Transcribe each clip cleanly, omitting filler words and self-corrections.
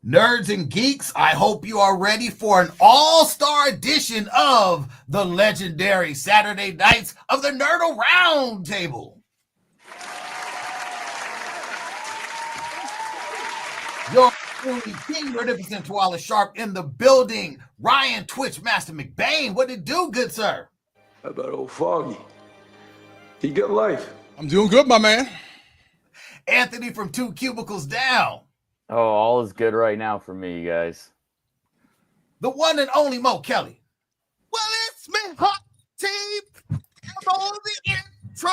Nerds and geeks, I hope you are ready for an all-star edition of the legendary Saturday Nights of the Nerdle Roundtable. Your truly King Magnificent Twala Sharp in the building. Ryan Twitchmaster McBain, what it do, good sir? How about old Foggy? He got life. I'm doing good, my man. Anthony from Two Cubicles Down. Oh, all is good right now for me, you guys. The one and only Mo Kelly. Well, it's me, hot tape. I'm on the intro.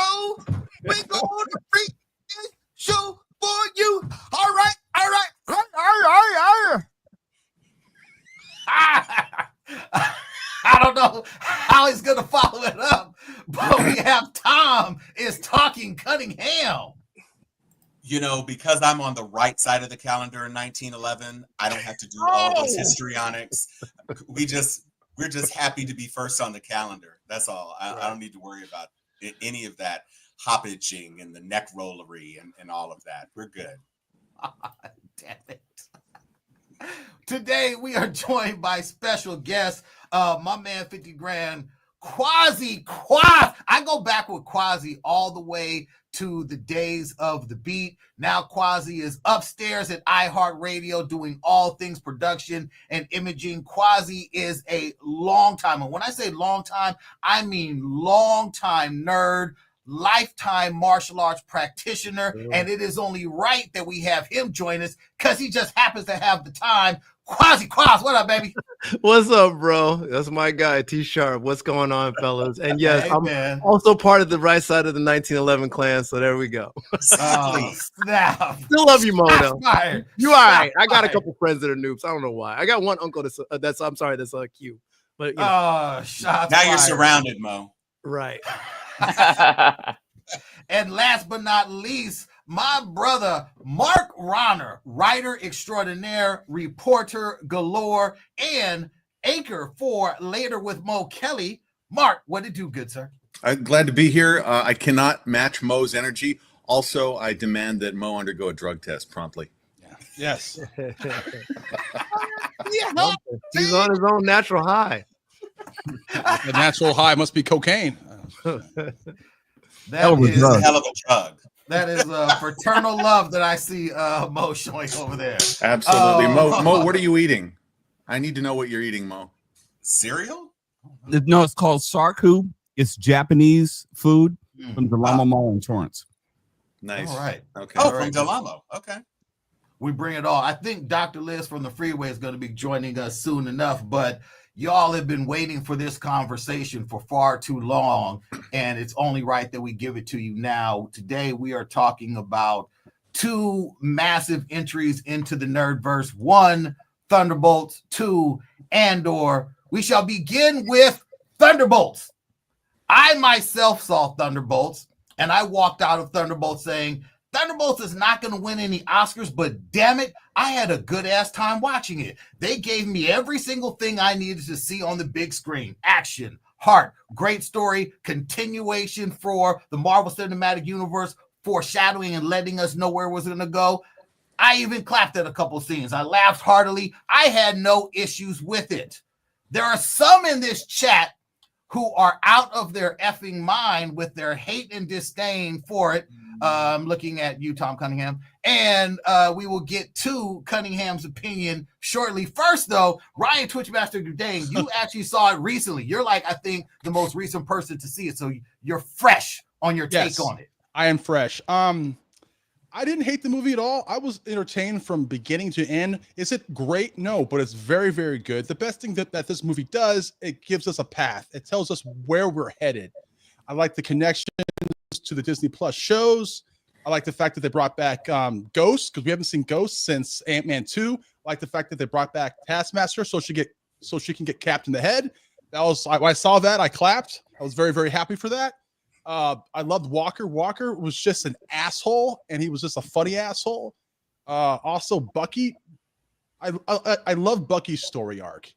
We're going to freak this show for you. All right. I don't know how he's going to follow it up, but we have Tom is talking Cunningham. You know, because I'm on the right side of the calendar in 1911, I don't have to do all those histrionics. We're just happy to be first on the calendar. That's all. I don't need to worry about any of that hoppaging and the neck rollery and all of that. We're good. Damn it. Today we are joined by special guest, my man 50 Grand, Quasi. I go back with Quasi all the way to the days of the beat. Now Quasi is upstairs at iHeartRadio doing all things production and imaging. Quasi is a long time, and when I say long time, I mean long time nerd, lifetime martial arts practitioner, and it is only right that we have him join us because he just happens to have the time. Quasi, what up, baby? What's up, bro? That's my guy, T-Sharp. What's going on, fellas? And yes, Hey, I'm man. also part of the right side of the 1911 clan, so there we go. Oh, snap. Still love you, Mono. Fired. You all right? I got a Fired. couple friends that are noobs. I don't know why. I got one uncle that's Q. But you know, Oh, shots Now you're fired. surrounded, Mo. right. And last but not least, my brother, Mark Ronner, writer extraordinaire, reporter galore, and anchor for Later with Mo Kelly. Mark, what did you do, good sir? I'm glad to be here. I cannot match Mo's energy. Also, I demand that Mo undergo a drug test promptly. Yes. Yeah, He's on his own natural high. The natural high must be cocaine. That It's is a hell of a drug. that is fraternal love that I see Mo showing over there. Absolutely. Oh. Mo, what are you eating? I need to know what you're eating, Mo. Cereal? No, it's called Sarku. It's Japanese food from the Lama Mall in Torrance. Nice. All right. Okay. Oh, All from right. Del Amo. Okay. We bring it all. I think Dr. Liz from the Freeway is going to be joining us soon enough, but y'all have been waiting for this conversation for far too long, and it's only right that we give it to you now. Today, we are talking about two massive entries into the Nerdverse. One, Thunderbolts. Two, Andor. We shall begin with Thunderbolts. I myself saw Thunderbolts, and I walked out of Thunderbolts saying, Thunderbolts is not going to win any Oscars, but damn it, I had a good-ass time watching it. They gave me every single thing I needed to see on the big screen. Action, heart, great story, continuation for the Marvel Cinematic Universe, foreshadowing and letting us know where it was going to go. I even clapped at a couple scenes. I laughed heartily. I had no issues with it. There are some in this chat who are out of their effing mind with their hate and disdain for it. Looking at you, Tom Cunningham, and we will get to Cunningham's opinion shortly. First, though, Ryan Twitchmaster Dudane, you actually saw it recently. You're like, I think, the most recent person to see it, so you're fresh on your take Yes. on it. I am fresh. I didn't hate the movie at all. I was entertained from beginning to end. Is it great? No, but it's very, very good. The best thing that this movie does, it gives us a path. It tells us where we're headed. I like the connection to the Disney Plus shows. I like the fact that they brought back Ghost, because we haven't seen Ghost since Ant-Man 2. I like the fact that they brought back Taskmaster so she can get capped in the head. That was when I saw that, I clapped. I was very, very happy for that. I loved Walker. Walker was just an asshole, and he was just a funny asshole. Also, Bucky. I love Bucky's story arc.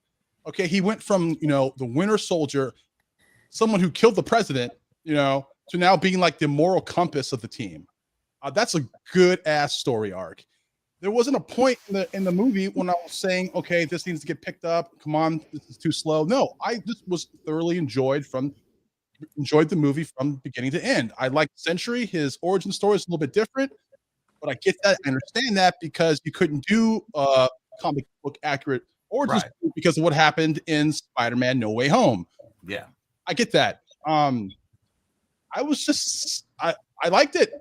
Okay, he went from the Winter Soldier, someone who killed the president, to now being like the moral compass of the team. That's a good ass story arc. there wasn't a point in the movie when I was saying, okay, this needs to get picked up. Come on, this is too slow. No, I just was thoroughly enjoyed the movie from beginning to end. I like Century. His origin story is a little bit different, but I get that. I understand that because you couldn't do comic book accurate origin story because of what happened in Spider-Man No Way Home. Yeah. I get that. I was just I liked it.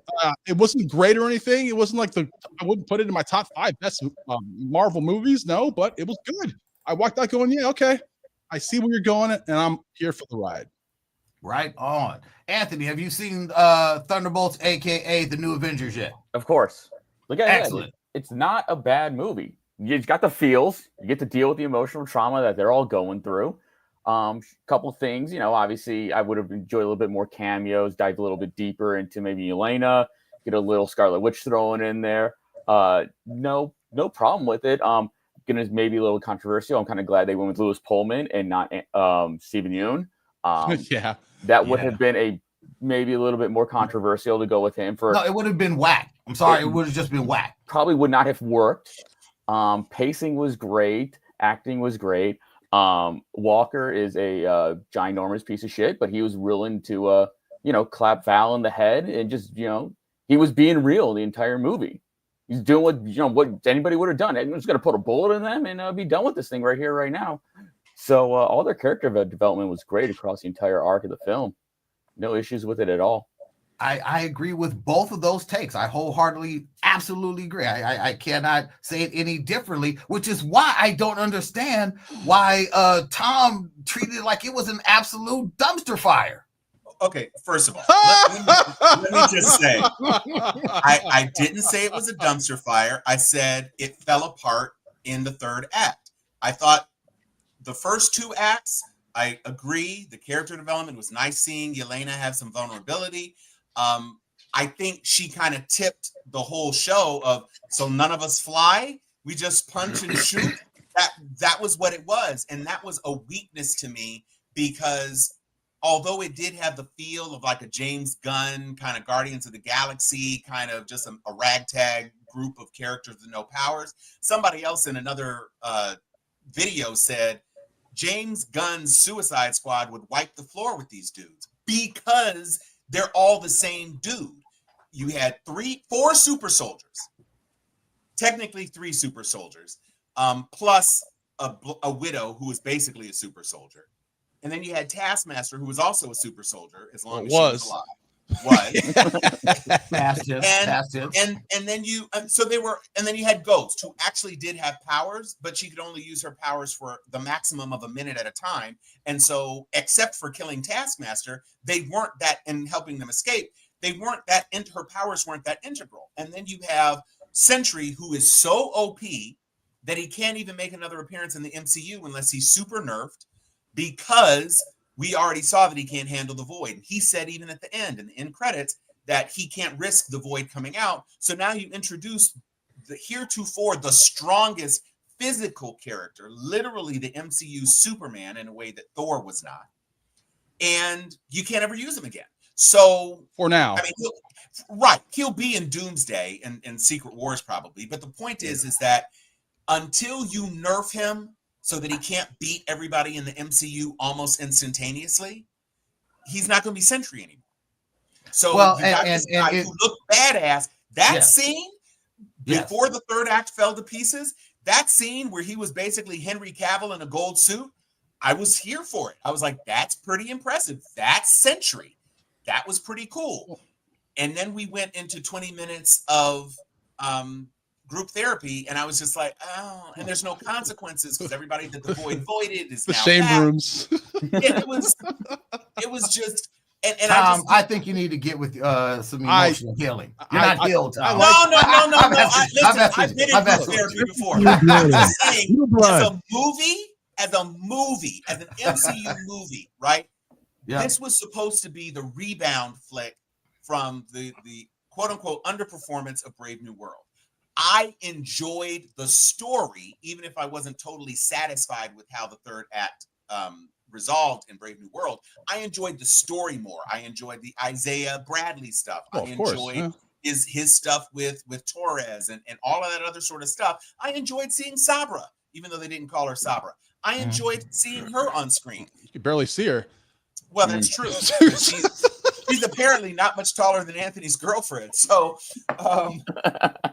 It wasn't great or anything. It wasn't like I wouldn't put it in my top 5 best Marvel movies. No, but it was good. I walked out going, yeah, okay. I see where you're going, and I'm here for the ride. Right on. Anthony, have you seen Thunderbolts, aka the New Avengers yet? Of course. Look at Excellent. it. It's not a bad movie. You got the feels. You get to deal with the emotional trauma that they're all going through. Couple things, obviously I would have enjoyed a little bit more cameos, dive a little bit deeper into maybe Elena, get a little Scarlet Witch thrown in there. No problem with it. Gonna maybe a little controversial. I'm kind of glad they went with Louis Pullman and not Steven Yeun. Yeah, that would have been maybe a little bit more controversial to go with him for. No, it would have been whack. I'm sorry, it would have just been whack. Probably would not have worked. Pacing was great, acting was great. Walker is a ginormous piece of shit, but he was willing to clap Val in the head and just he was being real the entire movie. He's doing what anybody would have done. I'm just gonna put a bullet in them and be done with this thing right here, right now. So all their character development was great across the entire arc of the film. No issues with it at all. I agree with both of those takes. I wholeheartedly, absolutely agree. I cannot say it any differently, which is why I don't understand why Tom treated it like it was an absolute dumpster fire. Okay, first of all, let me just say, I didn't say it was a dumpster fire. I said it fell apart in the third act. I thought the first 2 acts, I agree, the character development was nice seeing Yelena have some vulnerability. I think she kind of tipped the whole show of, so none of us fly, we just punch and shoot. That was what it was. And that was a weakness to me because although it did have the feel of like a James Gunn kind of Guardians of the Galaxy, kind of just a ragtag group of characters with no powers, somebody else in another video said James Gunn's Suicide Squad would wipe the floor with these dudes because they're all the same dude. You had 4 super soldiers, technically 3 super soldiers, plus a widow who was basically a super soldier. And then you had Taskmaster, who was also a super soldier, as long as she was alive. And then you had Ghost, who actually did have powers, but she could only use her powers for the maximum of a minute at a time. And so, except for killing Taskmaster, they weren't that, and helping them escape, they weren't that, her powers weren't that integral. And then you have Sentry, who is so OP that he can't even make another appearance in the MCU unless he's super nerfed, because we already saw that he can't handle the Void. He said even at the end, in the end credits, that he can't risk the Void coming out. So now you introduce the heretofore the strongest physical character, literally the MCU Superman, in a way that Thor was not. And you can't ever use him again. So for now, I mean, he'll be in Doomsday and Secret Wars probably. But the point is that until you nerf him so that he can't beat everybody in the MCU almost instantaneously, he's not going to be Sentry anymore. So you got this guy who looked badass. That scene before the third act fell to pieces, that scene where he was basically Henry Cavill in a gold suit, I was here for it. I was like, that's pretty impressive. That's Sentry. That was pretty cool. And then we went into 20 minutes of group therapy, and I was just like, oh, and there's no consequences because everybody that the Void voided is the now shame back. rooms. it was just, and Tom, I think you need to get with some emotional healing. You're not healed, Tom. No. I've been in group therapy before. I'm saying, as an MCU movie, right? Yeah. This was supposed to be the rebound flick from the quote unquote underperformance of Brave New World. I enjoyed the story, even if I wasn't totally satisfied with how the third act resolved in Brave New World. I enjoyed the story more. I enjoyed the Isaiah Bradley stuff. I enjoyed his stuff with Torres and all of that other sort of stuff. I enjoyed seeing Sabra, even though they didn't call her Sabra. I enjoyed seeing her on screen. You can barely see her. Well, that's true. She's apparently not much taller than Anthony's girlfriend. So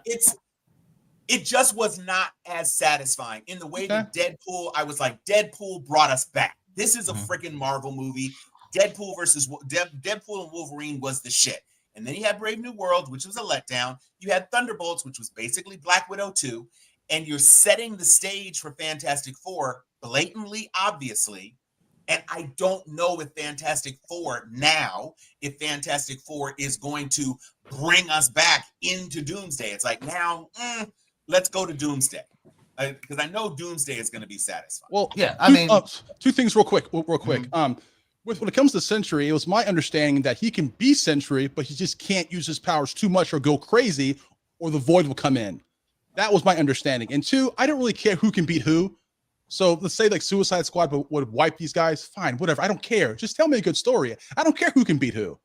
it just was not as satisfying in the way that Deadpool. I was like, Deadpool brought us back. This is a freaking Marvel movie. Deadpool and Wolverine was the shit. And then you had Brave New World, which was a letdown. You had Thunderbolts, which was basically Black Widow 2. And you're setting the stage for Fantastic Four blatantly, obviously. And I don't know if Fantastic Four is going to bring us back into Doomsday. It's like now, let's go to Doomsday. Because I know Doomsday is going to be satisfying. Well, yeah, I mean, two things real quick. When it comes to Sentry, it was my understanding that he can be Sentry, but he just can't use his powers too much or go crazy, or the Void will come in. That was my understanding. And two, I don't really care who can beat who. So let's say like Suicide Squad would wipe these guys. Fine, whatever. I don't care. Just tell me a good story. I don't care who can beat who.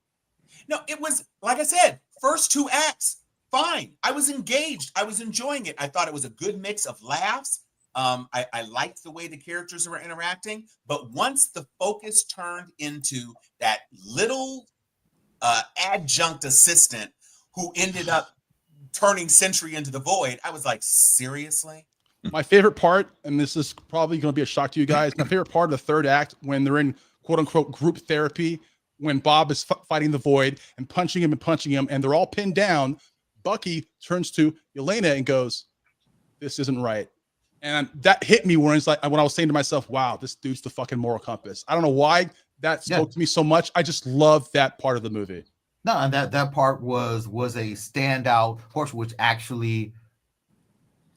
No, it was, like I said, first 2 acts, fine. I was engaged. I was enjoying it. I thought it was a good mix of laughs. I liked the way the characters were interacting. But once the focus turned into that little adjunct assistant who ended up turning Sentry into the Void, I was like, seriously? My favorite part, and this is probably going to be a shock to you guys, my favorite part of the third act, when they're in quote-unquote group therapy, when Bob is fighting the Void and punching him, and they're all pinned down, Bucky turns to Yelena and goes, this isn't right. And that hit me when I was saying to myself, wow, this dude's the fucking moral compass. I don't know why that spoke to me so much. I just love that part of the movie. No, and that part was a standout portion, which actually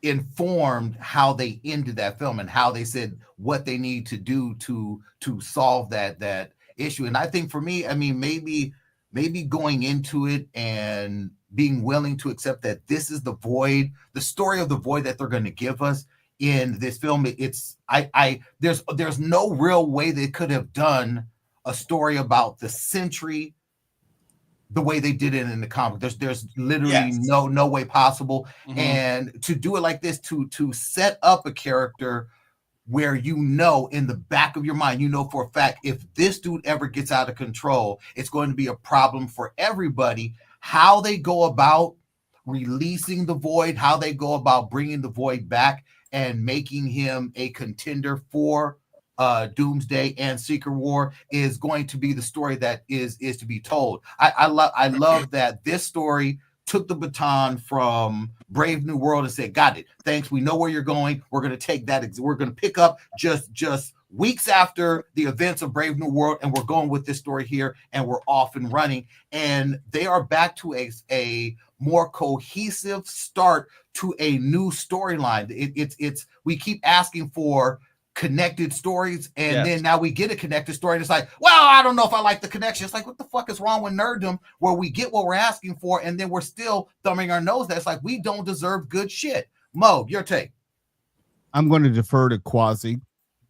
informed how they ended that film and how they said what they need to do to solve that issue. And I think for me, I mean, maybe going into it and being willing to accept that this is the Void, the story of the Void that they're going to give us in this film. There's no real way they could have done a story about the Sentry the way they did it in the comic. There's literally no way possible. And to do it like this, to set up a character where in the back of your mind, for a fact, if this dude ever gets out of control, it's going to be a problem for everybody. How they go about releasing the Void, how they go about bringing the Void back and making him a contender for Doomsday and Secret War is going to be the story that is to be told. I love that this story took the baton from Brave New World and said, got it, thanks, we know where you're going, we're going to take that, we're going to pick up just weeks after the events of Brave New World, and we're going with this story here, and we're off and running. And they are back to a more cohesive start to a new storyline. It's we keep asking for connected stories, and then now we get a connected story, and it's like, well, I don't know if I like the connection. It's like, what the fuck is wrong with nerddom, where we get what we're asking for, and then we're still thumbing our nose. That's like, we don't deserve good shit. Mo, your take. I'm going to defer to Quasi.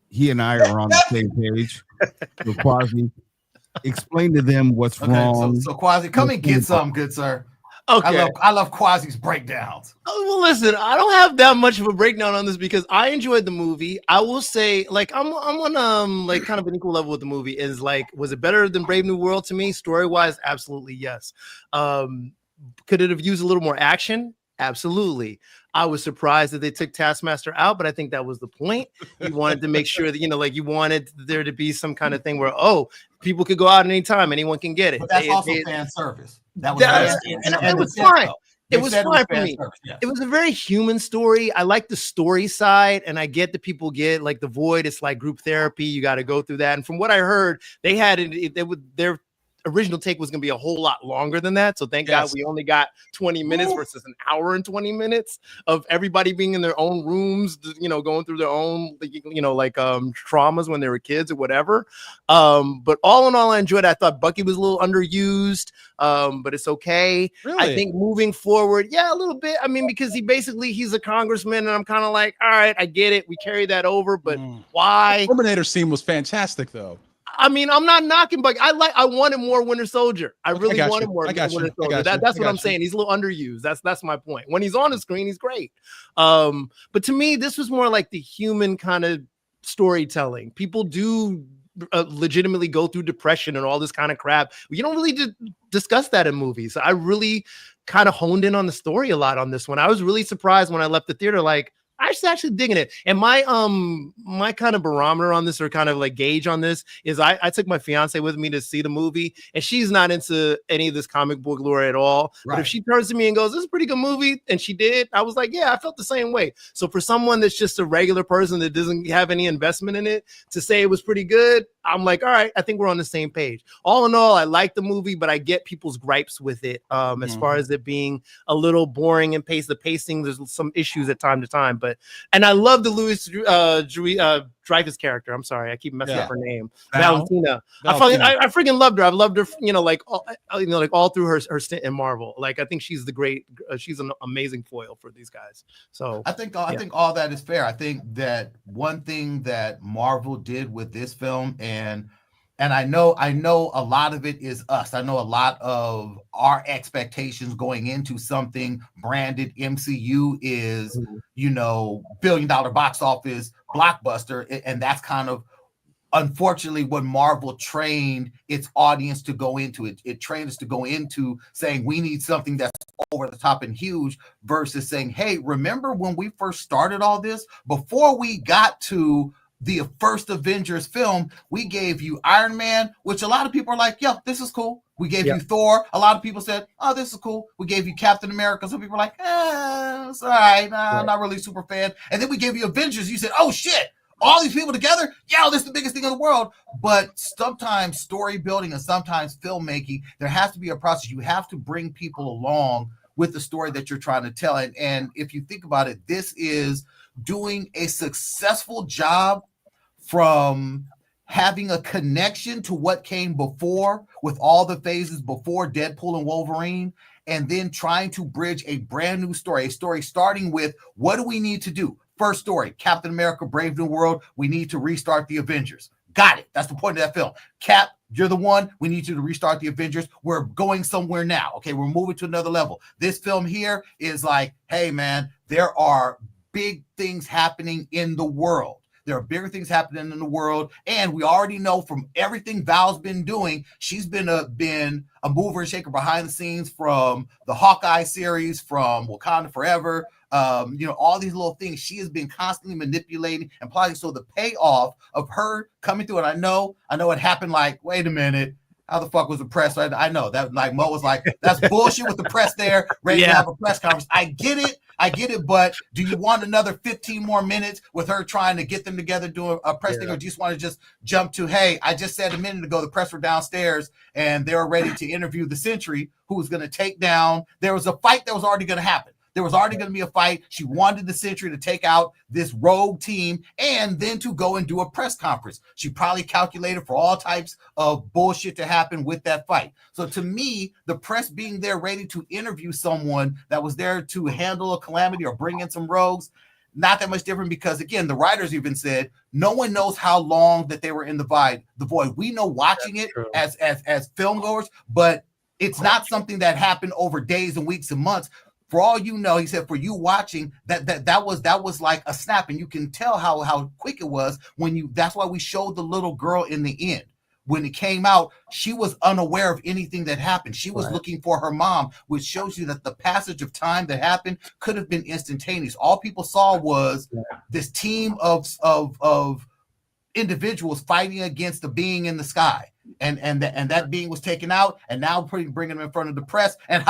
He and I are on the same page. So Quasi, explain to them what's wrong. So Quasi, come and get some, good sir. Okay. I love Quasi's breakdowns. Oh, well, listen, I don't have that much of a breakdown on this because I enjoyed the movie. I will say, like, I'm on like kind of an equal level with the movie. Is like, was it better than Brave New World to me? Story wise, absolutely yes. Could it have used a little more action? Absolutely. I was surprised that they took Taskmaster out, but I think that was the point. You wanted to make sure that, you wanted there to be some kind of thing where, people could go out at any time, anyone can get it. But that's also fan service. That was fine. It was fine for me. Yeah. It was a very human story. I like the story side, and I get that people get like the Void. It's like group therapy. You got to go through that. And from what I heard, they had their original take was going to be a whole lot longer than that. So thank God we only got 20 minutes versus an hour and 20 minutes of everybody being in their own rooms, going through their own, traumas when they were kids or whatever. But all in all, I enjoyed it. I thought Bucky was a little underused, but it's okay. Really? I think moving forward, a little bit. I mean, because he's a congressman, and I'm kind of like, all right, I get it. We carry that over, but why? The Terminator scene was fantastic, though. I mean, I'm not knocking, but I wanted more Winter Soldier. I really wanted more Winter Soldier. That's what I'm saying. He's a little underused. That's my point. When he's on the screen, he's great. But to me, this was more like the human kind of storytelling. People do legitimately go through depression and all this kind of crap. You don't really discuss that in movies. I really kind of honed in on the story a lot on this one. I was really surprised when I left the theater, like, I was actually digging it. And my my kind of barometer on this, or kind of like gauge on this, is I took my fiance with me to see the movie, and she's not into any of this comic book lore at all. Right. But if she turns to me and goes, "This is a pretty good movie," and she did, I was like, yeah, I felt the same way. So for someone that's just a regular person that doesn't have any investment in it, to say it was pretty good, I'm like, all right, I think we're on the same page. All in all, I like the movie, but I get people's gripes with it as far as it being a little boring and the pacing. There's some issues at time to time, and I love the Louis Dreyfus character. I'm sorry, I keep messing up her name. Valentina. I freaking loved her. I've loved her, like all through her stint in Marvel. Like, I think she's she's an amazing foil for these guys. So I think all that is fair. I think that one thing that Marvel did with this film, and I know a lot of it is us. I know a lot of our expectations going into something branded MCU is, billion-dollar box office blockbuster. And that's kind of, unfortunately, what Marvel trained its audience to go into. It trained us to go into saying we need something that's over the top and huge, versus saying, hey, remember when we first started all this? Before we got to the first Avengers film, we gave you Iron Man, which a lot of people are like, yeah, this is cool. We gave you Thor. A lot of people said, oh, this is cool. We gave you Captain America. Some people are like, it's all right. I'm not really a super fan. And then we gave you Avengers. You said, oh, shit. All these people together? Yeah, this is the biggest thing in the world. But sometimes story building and sometimes filmmaking, there has to be a process. You have to bring people along with the story that you're trying to tell. And if you think about it, this is doing a successful job from having a connection to what came before, with all the phases before Deadpool and Wolverine, and then trying to bridge a brand new story, a story starting with, what do we need to do? First story, Captain America, Brave New World. We need to restart the Avengers. Got it. That's the point of that film. Cap, you're the one. We need you to restart the Avengers. We're going somewhere now. Okay, we're moving to another level. This film here is like, hey, man, there are big things happening in the world. There are bigger things happening in the world, and we already know from everything Val's been doing, she's been a mover and shaker behind the scenes, from the Hawkeye series, from Wakanda Forever, all these little things. She has been constantly manipulating and plotting. So the payoff of her coming through, and I know it happened. Like, wait a minute. How the fuck was the press? I know that, like, Mo was like, that's bullshit with the press there, ready to have a press conference. I get it, but do you want another 15 more minutes with her trying to get them together doing a press thing, or do you just want to just jump to, hey, I just said a minute ago the press were downstairs and they were ready to interview the Sentry, who was going to take down, there was a fight that was already going to happen. There was already going to be a fight. She wanted the Sentry to take out this rogue team and then to go and do a press conference. She probably calculated for all types of bullshit to happen with that fight. So to me, the press being there ready to interview someone that was there to handle a calamity or bring in some rogues, not that much different, because, again, the writers even said no one knows how long that they were in the void. We know watching it as film goers, but it's not something that happened over days and weeks and months. For all you know, he said, for you watching, that was like a snap, and you can tell how quick it was when that's why we showed the little girl in the end. When it came out, she was unaware of anything that happened. She was looking for her mom, which shows you that the passage of time that happened could have been instantaneous. All people saw was this team of individuals fighting against the being in the sky, and that being was taken out, and now bringing them in front of the press, and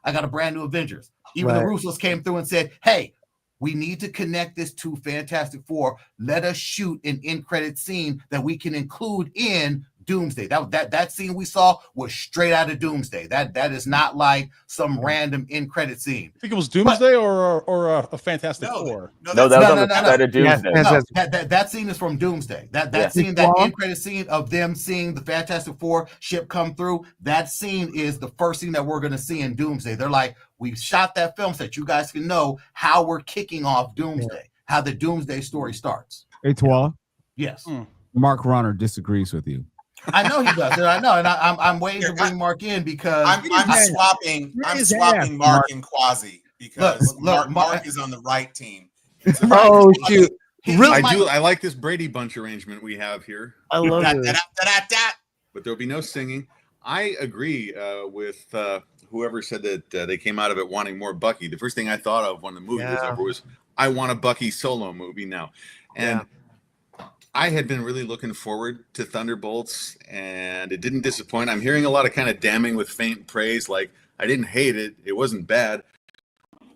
I got a brand new Avengers. Even the Russos came through and said, hey, we need to connect this to Fantastic Four. Let us shoot an end credit scene that we can include in Doomsday. That scene we saw was straight out of Doomsday. That is not like some random end credit scene. I think it was Doomsday or a Fantastic Four. No, that was on the side of Doomsday. That scene is from Doomsday. That scene, that end credit scene of them seeing the Fantastic Four ship come through, that scene is the first scene that we're going to see in Doomsday. They're like, we've shot that film so that you guys can know how we're kicking off Doomsday, how the Doomsday story starts. Hey, Twa. Yes. Mark Ronner disagrees with you. I know he does. And I know, and I'm waiting to bring Mark in because I'm swapping Mark and Quasi because Mark is on the right team. Oh shoot! I like this Brady Bunch arrangement we have here. I love it. But there'll be no singing. I agree with whoever said that they came out of it wanting more Bucky. The first thing I thought of when the movie was over was, I want a Bucky solo movie now. And I had been really looking forward to Thunderbolts, and it didn't disappoint. I'm hearing a lot of kind of damning with faint praise. Like, I didn't hate it. It wasn't bad.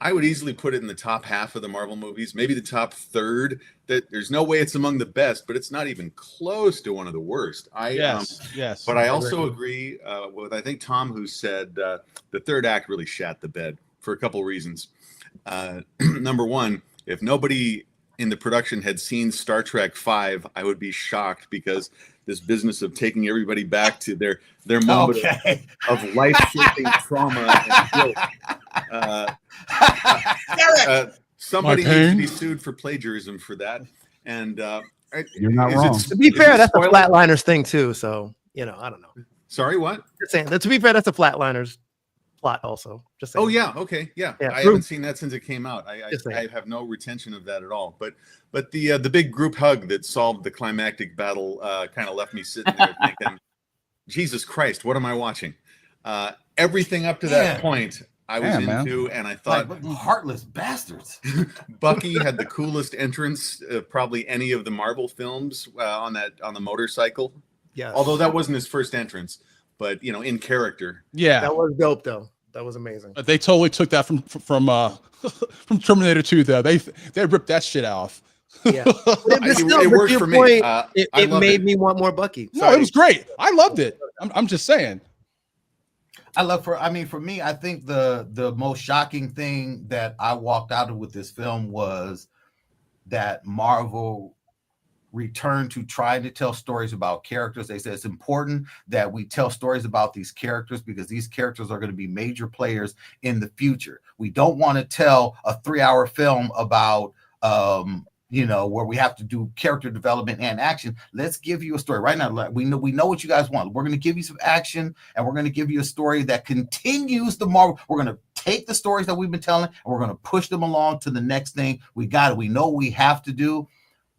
I would easily put it in the top half of the Marvel movies, maybe the top third. That there's no way it's among the best, but it's not even close to one of the worst. Yes. But I also agree with, I think, Tom, who said the third act really shat the bed for a couple reasons. Number one, if nobody in the production had seen Star Trek V, I would be shocked, because this business of taking everybody back to their moment of life-shaping trauma and guilt. Somebody needs to be sued for plagiarism for that. And you're not wrong. To be fair, that's a Flatliners thing too. So, I don't know. Sorry, what? Just saying. To be fair, that's a Flatliners plot also. Just saying. Oh yeah, okay, yeah. I haven't seen that since it came out. I have no retention of that at all. But the big group hug that solved the climactic battle kind of left me sitting there thinking, Jesus Christ, what am I watching? Everything up to that point I was into, and I thought, like, heartless bastards. Bucky had the coolest entrance of probably any of the Marvel films on the motorcycle. Yeah. Although that wasn't his first entrance, but in character. Yeah. That was dope though. That was amazing. They totally took that from Terminator 2 though. They ripped that shit off. Yeah. It worked for me. It made me want more Bucky. No, it was great. I loved it. I'm just saying. For me, I think the most shocking thing that I walked out of with this film was that Marvel returned to trying to tell stories about characters. They said it's important that we tell stories about these characters because these characters are going to be major players in the future. We don't want to tell a 3-hour film about where we have to do character development and action. Let's give you a story right now. We know what you guys want. We're going to give you some action, and we're going to give you a story that continues the Marvel. We're going to take the stories that we've been telling, and we're going to push them along to the next thing. We got it. We know what we have to do,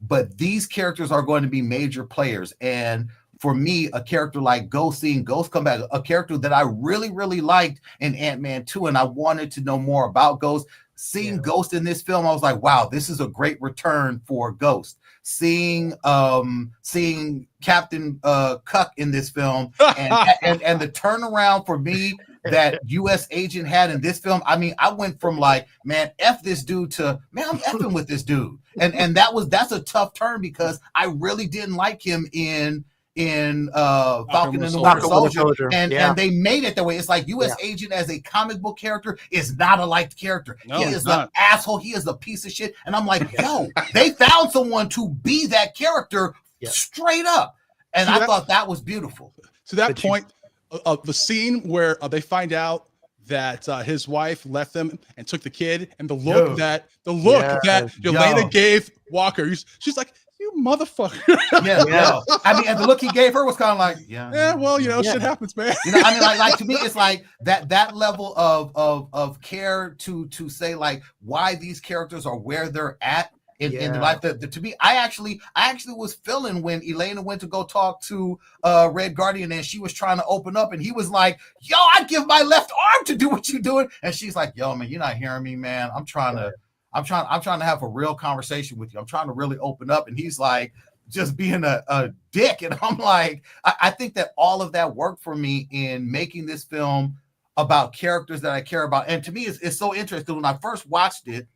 but these characters are going to be major players. And for me, a character like Ghost, seeing Ghost come back, a character that I really, really liked in Ant-Man 2, and I wanted to know more about Ghost. Seeing Ghost in this film, I was like, wow, this is a great return for Ghost. Seeing Captain Cuck in this film and the turnaround for me that U.S. agent had in this film. I mean, I went from like, man, F this dude to, man, I'm effing with this dude. And that's a tough turn because I really didn't like him in Falcon and the Winter Soldier. And they made it that way. It's like U.S. agent as a comic book character is not a liked character. No, he is an asshole. He is a piece of shit. And I'm like, yo, they found someone to be that character straight up. And I thought that was beautiful. To that point, the scene where they find out that his wife left them and took the kid, and the look that Yelena gave Walker, she's like, you motherfucker. Yeah. I mean, and the look he gave her was kind of like, well, shit happens, man. Like to me, it's like that level of care to say like why these characters are where they're at in their life. To me, I actually was feeling when Elena went to go talk to Red Guardian and she was trying to open up, and he was like, yo, I'd give my left arm to do what you're doing. And she's like, yo, man, you're not hearing me, man. I'm trying to have a real conversation with you. I'm trying to really open up. And he's like, just being a dick. And I'm like, I think that all of that worked for me in making this film about characters that I care about. And to me, it's so interesting. When I first watched it,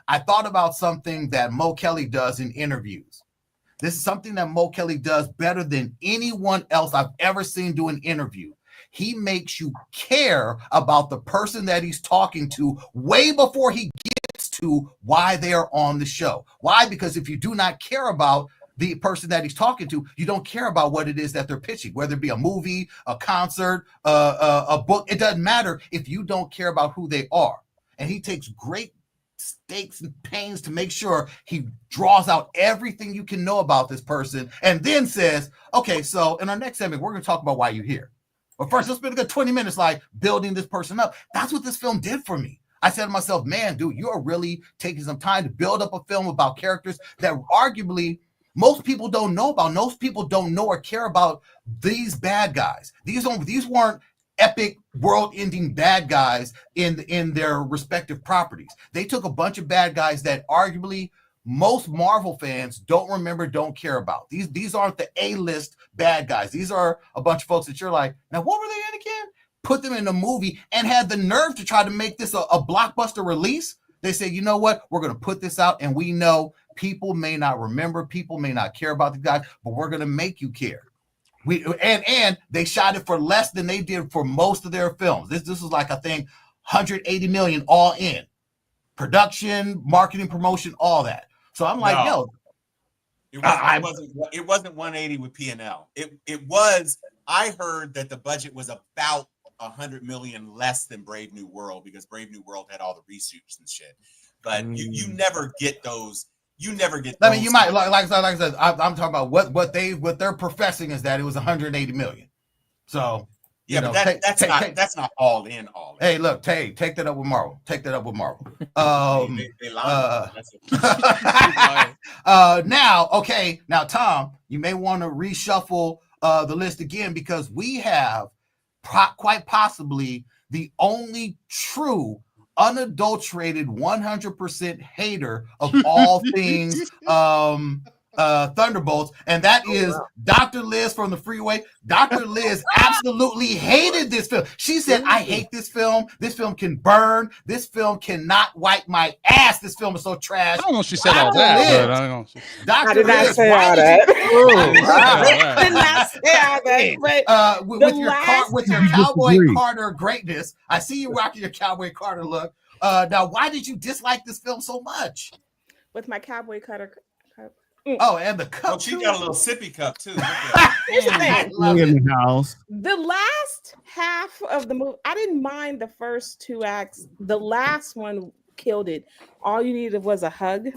I thought about something that Mo Kelly does in interviews. This is something that Mo Kelly does better than anyone else I've ever seen do an interview. He makes you care about the person that he's talking to way before he gets to why they are on the show. Why? Because if you do not care about the person that he's talking to, you don't care about what it is that they're pitching, whether it be a movie, a concert, a book. It doesn't matter if you don't care about who they are. And he takes great takes pains to make sure he draws out everything you can know about this person, and then says, okay, so in our next segment, we're going to talk about why you're here. But first, let's spend a good 20 minutes like building this person up. That's what this film did for me. I said to myself, man, dude, you are really taking some time to build up a film about characters that arguably most people don't know about. Most people don't know or care about these bad guys. These weren't epic world-ending bad guys in their respective properties. They took a bunch of bad guys that arguably most Marvel fans don't remember, don't care about. These aren't the A-list bad guys. These are a bunch of folks that you're like, now what were they in again? Put them in a movie and had the nerve to try to make this a blockbuster release. They say, you know what? We're going to put this out, and we know people may not remember, people may not care about the guy, but we're going to make you care. And they shot it for less than they did for most of their films. This was like, I think, 180 million all in. Production, marketing, promotion, all that. So I'm like, yo. It wasn't 180 with P&L. It was, I heard that the budget was about 100 million less than Brave New World, because Brave New World had all the reshoots and shit. But you never get those. You never get those. I mean, you might like I said. I'm talking about what they're professing is that it was 180 million. So yeah, but that's not all in. Hey, look, take that up with Marvel. Take that up with Marvel. Now, Tom, you may want to reshuffle the list again, because we have quite possibly the only true unadulterated 100% hater of all things Thunderbolts, and that is Dr. Liz from the Freeway. Dr. Liz absolutely hated this film. She said, I hate this film. This film can burn. This film cannot wipe my ass. This film is so trash. I don't know if she said all that, but I don't know. Dr. Liz, I did not say all that. With your Cowboy Carter greatness, I see you rocking your Cowboy Carter look. Now, why did you dislike this film so much? With my Cowboy Carter. Oh, and the cup. Oh, she got a little sippy cup too. Here's the thing. In the house. The last half of the movie, I didn't mind the first two acts. The last one killed it. All you needed was a hug.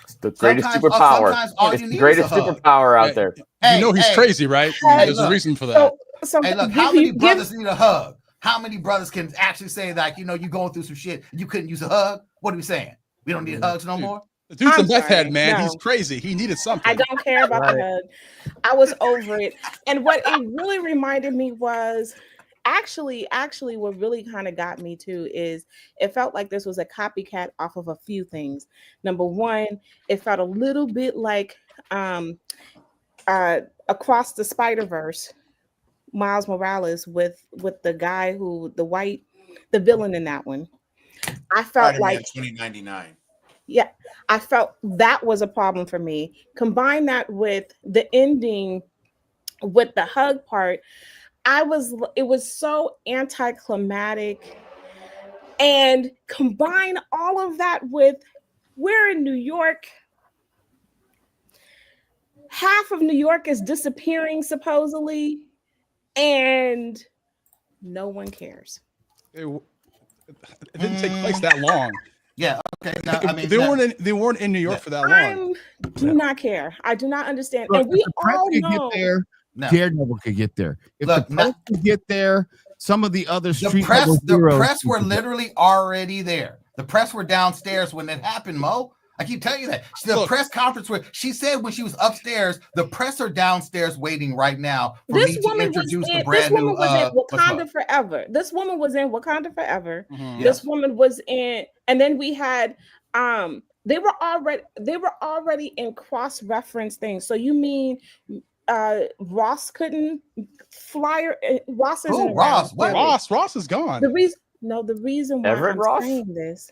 It's the greatest superpower. It's the greatest superpower out there. Hey, he's crazy, right? There's a reason for that. So hey, look, how many brothers need a hug? How many brothers can actually say, like, you're going through some shit, you couldn't use a hug? What are we saying? We don't need hugs no more? The dude's a meth head, man. No. He's crazy. He needed something. I don't care about the hug. I was over it. And what it really reminded me was actually what really kind of got me too is it felt like this was a copycat off of a few things. Number one, it felt a little bit like Across the Spider-Verse, Miles Morales with the guy the villain in that one. I felt Spider-Man like 2099. Yeah, I felt that was a problem for me. Combine that with the ending with the hug part, it was so anticlimactic. And combine all of that with we're in New York. Half of New York is disappearing supposedly, and no one cares. It didn't take place that long. Yeah. Okay. Now, I mean, they weren't in New York for that long. I do not care. I do not understand. Look, and we all know. Daredevil could get there. If the press could get there, some of the other the press were literally already there. The press were downstairs when it happened, Mo. I keep telling you that. The press conference where she said when she was upstairs, the press are downstairs waiting right now for me to introduce the brand new. This woman was in Wakanda forever. This woman was in Wakanda forever. Mm-hmm. This woman was in, and then we had they were already in cross-reference things. So you mean Ross couldn't fly? Ross isn't Ross. Ross is gone. The reason why Everett I'm Ross? saying this.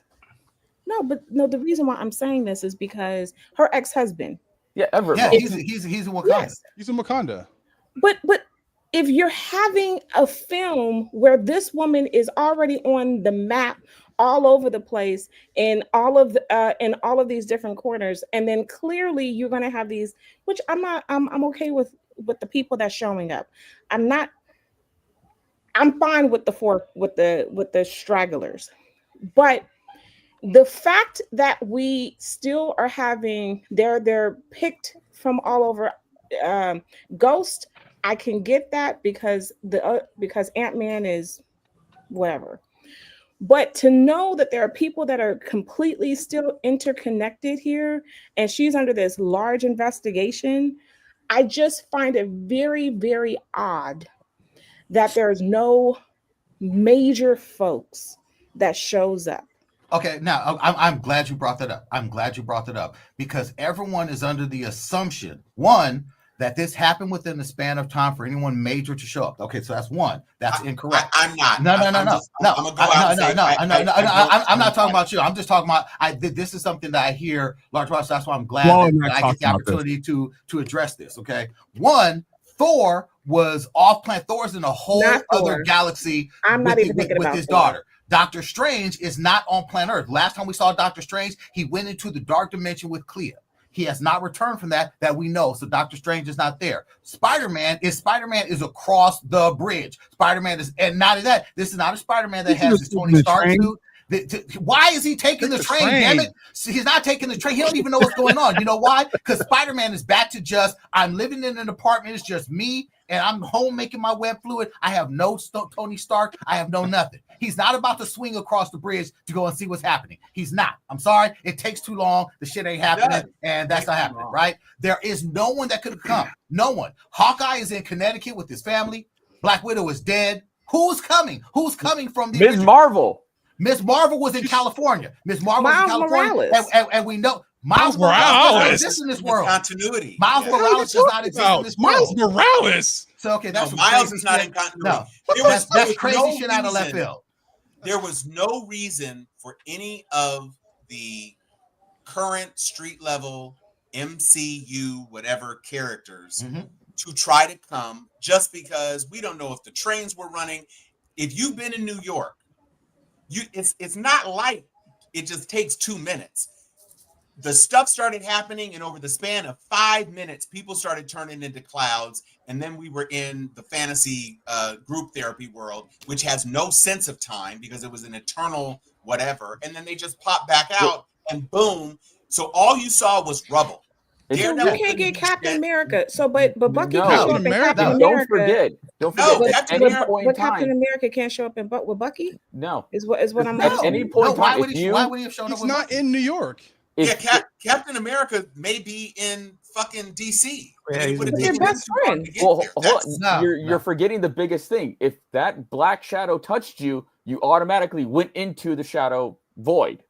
The reason why I'm saying this is because her ex-husband. Yeah, Everett. Yeah, he's in Wakanda. Yes. He's in Wakanda. But if you're having a film where this woman is already on the map all over the place in all of these different corners, and then clearly you're going to have these, which I'm okay with the people that's showing up. I'm fine with the stragglers, but the fact that we still are having they're picked from all over. Ghost, I can get that because because Ant-Man is whatever. But to know that there are people that are completely still interconnected here, and she's under this large investigation, I just find it very, very odd that there's no major folks that shows up. Okay, now I'm glad you brought that up. I'm glad you brought that up because everyone is under the assumption, one, that this happened within the span of time for anyone major to show up. Okay, so that's one. That's incorrect. I'm not. No. I'm not talking about you. I'm just talking about. This is something that I hear large amounts. That's why I'm glad that I get the opportunity to address this. Okay, one, Thor was off planet. Thor's in a whole other galaxy. I'm not even thinking about his daughter. Doctor Strange is not on planet Earth. Last time we saw Doctor Strange, he went into the dark dimension with Clea. He has not returned from that we know. So Doctor Strange is not there. Spider-Man is across the bridge. Spider-Man is, and not only that, this is not a Spider-Man that has his Tony Stark suit. Why is he taking the train? Damn it. He's not taking the train. He don't even know what's going on. You know why? Because Spider-Man is back to just, I'm living in an apartment. It's just me and I'm home making my web fluid. I have no Tony Stark. I have no nothing. He's not about to swing across the bridge to go and see what's happening. He's not. I'm sorry. It takes too long. The shit ain't happening. And that's not happening, right? There is no one that could have come. No one. Hawkeye is in Connecticut with his family. Black Widow is dead. Who's coming? Who's coming from the Ms. Marvel? Miss Marvel was in California. Miss Marvel was in California. And we know Miles Morales doesn't exist in this world. Continuity. Miles Morales does not exist in this world. Miles Morales. So okay, that's Miles is not in continuity. No, that's crazy shit out of left field. There was no reason for any of the current street level MCU whatever characters to try to come just because we don't know if the trains were running. If you've been in New York, it's not like it just takes 2 minutes. The stuff started happening, and over the span of 5 minutes, people started turning into clouds, and then we were in the fantasy group therapy world, which has no sense of time because it was an eternal whatever, and then they just popped back out, and boom. So all you saw was rubble. You can't get Captain America. So, but Bucky can show up in Captain America. Don't forget. At any point in time, Captain America can't show up in with Bucky. No, is what I'm. At any point in time, why would he have shown up? He's not in New York. Captain America may be in fucking DC. Your best friend. Well, you're forgetting the biggest thing. If that black shadow touched you, you automatically went into the shadow void.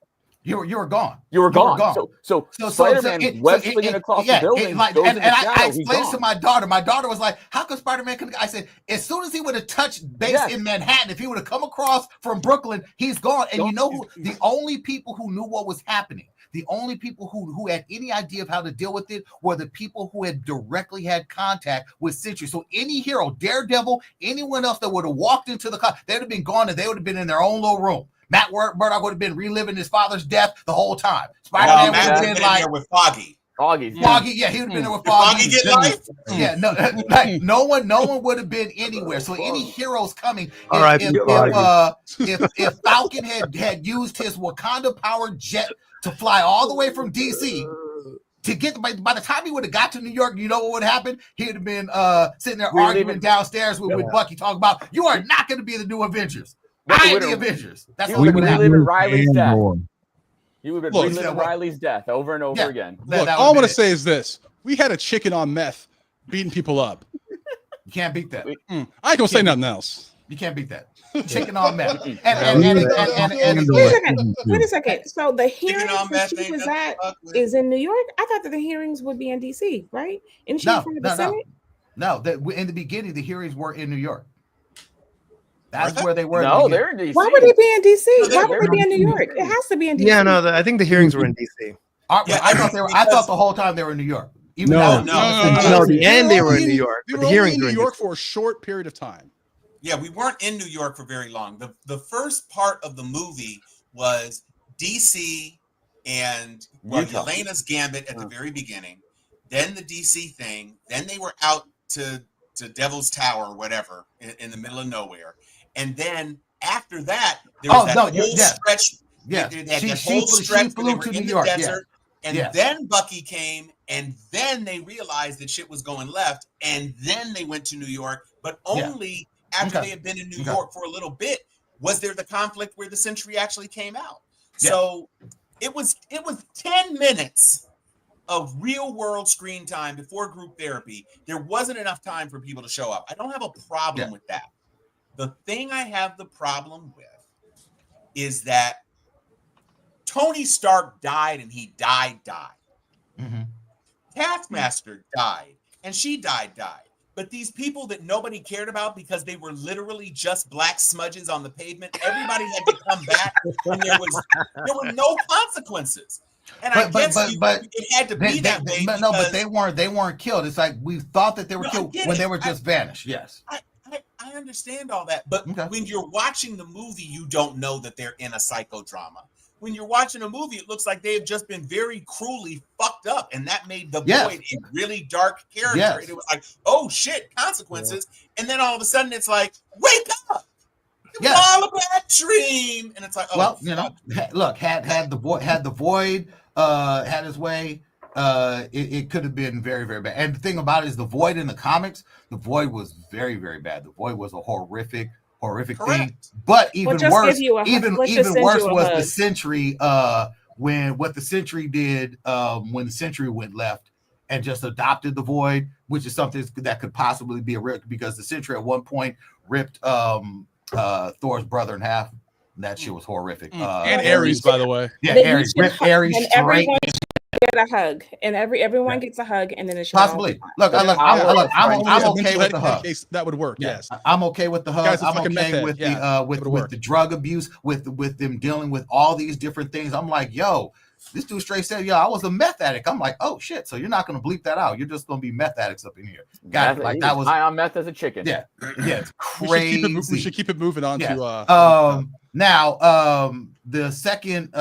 You were gone. You were gone. So Spider-Man web slinging across the building. I explained to my daughter. My daughter was like, "How could Spider-Man come?" I said, "As soon as he would have touched base in Manhattan, if he would have come across from Brooklyn, he's gone." And you know who? The only people who knew what was happening, the only people who had any idea of how to deal with it, were the people who had directly had contact with Sentry. So any hero, Daredevil, anyone else that would have walked into the car, they'd have been gone, and they would have been in their own little room. Matt Murdock would have been reliving his father's death the whole time. Spider-Man would have been like there with Foggy. Foggy, yeah, he would have been there with Foggy. Foggy get life? Yeah, no, like no one would have been anywhere. So any heroes coming, if Falcon had used his Wakanda powered jet to fly all the way from DC to get by the time he would have got to New York, you know what would happen? He would have been sitting there arguing downstairs with Bucky, talking about, you are not going to be the new Avengers. I am the Avengers. That's what we live in Riley's death. You would have relived Riley's death over and over again. Look, all I'm going to say is this. We had a chicken on meth beating people up. You can't beat that. I ain't going to say nothing else. You can't beat that. Chicken on meth. Wait a second. So the hearings that she was at is in New York? I thought that the hearings would be in DC, right? And she from the Senate? No, in the beginning, the hearings were in New York. That's where they were. No, they're in DC. Why would they be in DC? Why would they be in New York? It has to be in DC. Yeah, no, I think the hearings were in DC. I thought the whole time they were in New York. No, the end they were in New York. They were only in New York for a short period of time. Yeah, we weren't in New York for very long. The first part of the movie was DC and Yelena's Gambit at the very beginning, then the DC thing, then they were out to Devil's Tower or whatever in the middle of nowhere. And then after that, there was that whole stretch. Yeah, They had she that whole stretch where they flew were to in New the York. desert, and Yeah. then Bucky came, and then they realized that shit was going left, and then they went to New York, but only after they had been in New York for a little bit was there the conflict where the Sentry actually came out. So it was 10 minutes of real world screen time before group therapy. There wasn't enough time for people to show up. I don't have a problem with that. The thing I have the problem with is that Tony Stark died, and he died. Mm-hmm. Taskmaster died, and she died. But these people that nobody cared about because they were literally just black smudges on the pavement, everybody had to come back, and there were no consequences. And I guess it had to be that way. But they weren't killed. It's like we thought that they were killed when they were just vanished. Yes. I understand all that, but when you're watching the movie, you don't know that they're in a psychodrama. When you're watching a movie, it looks like they've just been very cruelly fucked up, and that made the Void a really dark character. And it was like, oh shit, consequences. And then all of a sudden, it's like, wake up! It was all a bad dream. And it's like, oh, well, you know, look, had the Void had his way, it could have been very, very bad. And the thing about it is, the Void in the comics, the Void was very, very bad. The Void was a horrific thing. But even worse, even worse was the Sentry. When what the Sentry did, when the Sentry went left and just adopted the Void, which is something that could possibly be a risk, because the Sentry at one point ripped Thor's brother in half. And that shit was horrific. And Ares, by the way. Yeah, Ares ripped Ares straight. Get a hug, and everyone gets a hug, and then it should possibly look. I'm okay with the hug. That would work. Yes, I'm okay with the hug. I'm okay with the drug abuse, with them dealing with all these different things. I'm like, yo, this dude straight said, yo, I was a meth addict. I'm like, oh shit, so you're not gonna bleep that out. You're just gonna be meth addicts up in here. Got it. Like that was high on meth as a chicken. Yeah, it's crazy. We should keep it moving on to now the second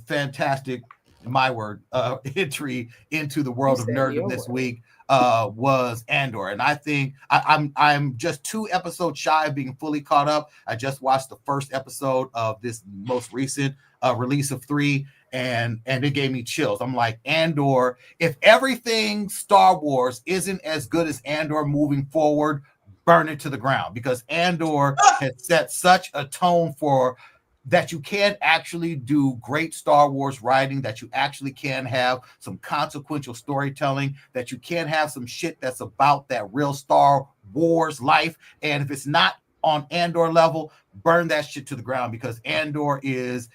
fantastic, my word, entry into the world of nerddom this week was Andor, and I think I'm just 2 episodes shy of being fully caught up. I just watched the first episode of this most recent release of 3, and it gave me chills. I'm like, Andor, if everything Star Wars isn't as good as Andor moving forward, burn it to the ground, because Andor has set such a tone for that you can actually do great Star Wars writing, that you actually can have some consequential storytelling, that you can have some shit that's about that real Star Wars life. And if it's not on Andor level, burn that shit to the ground, because Andor is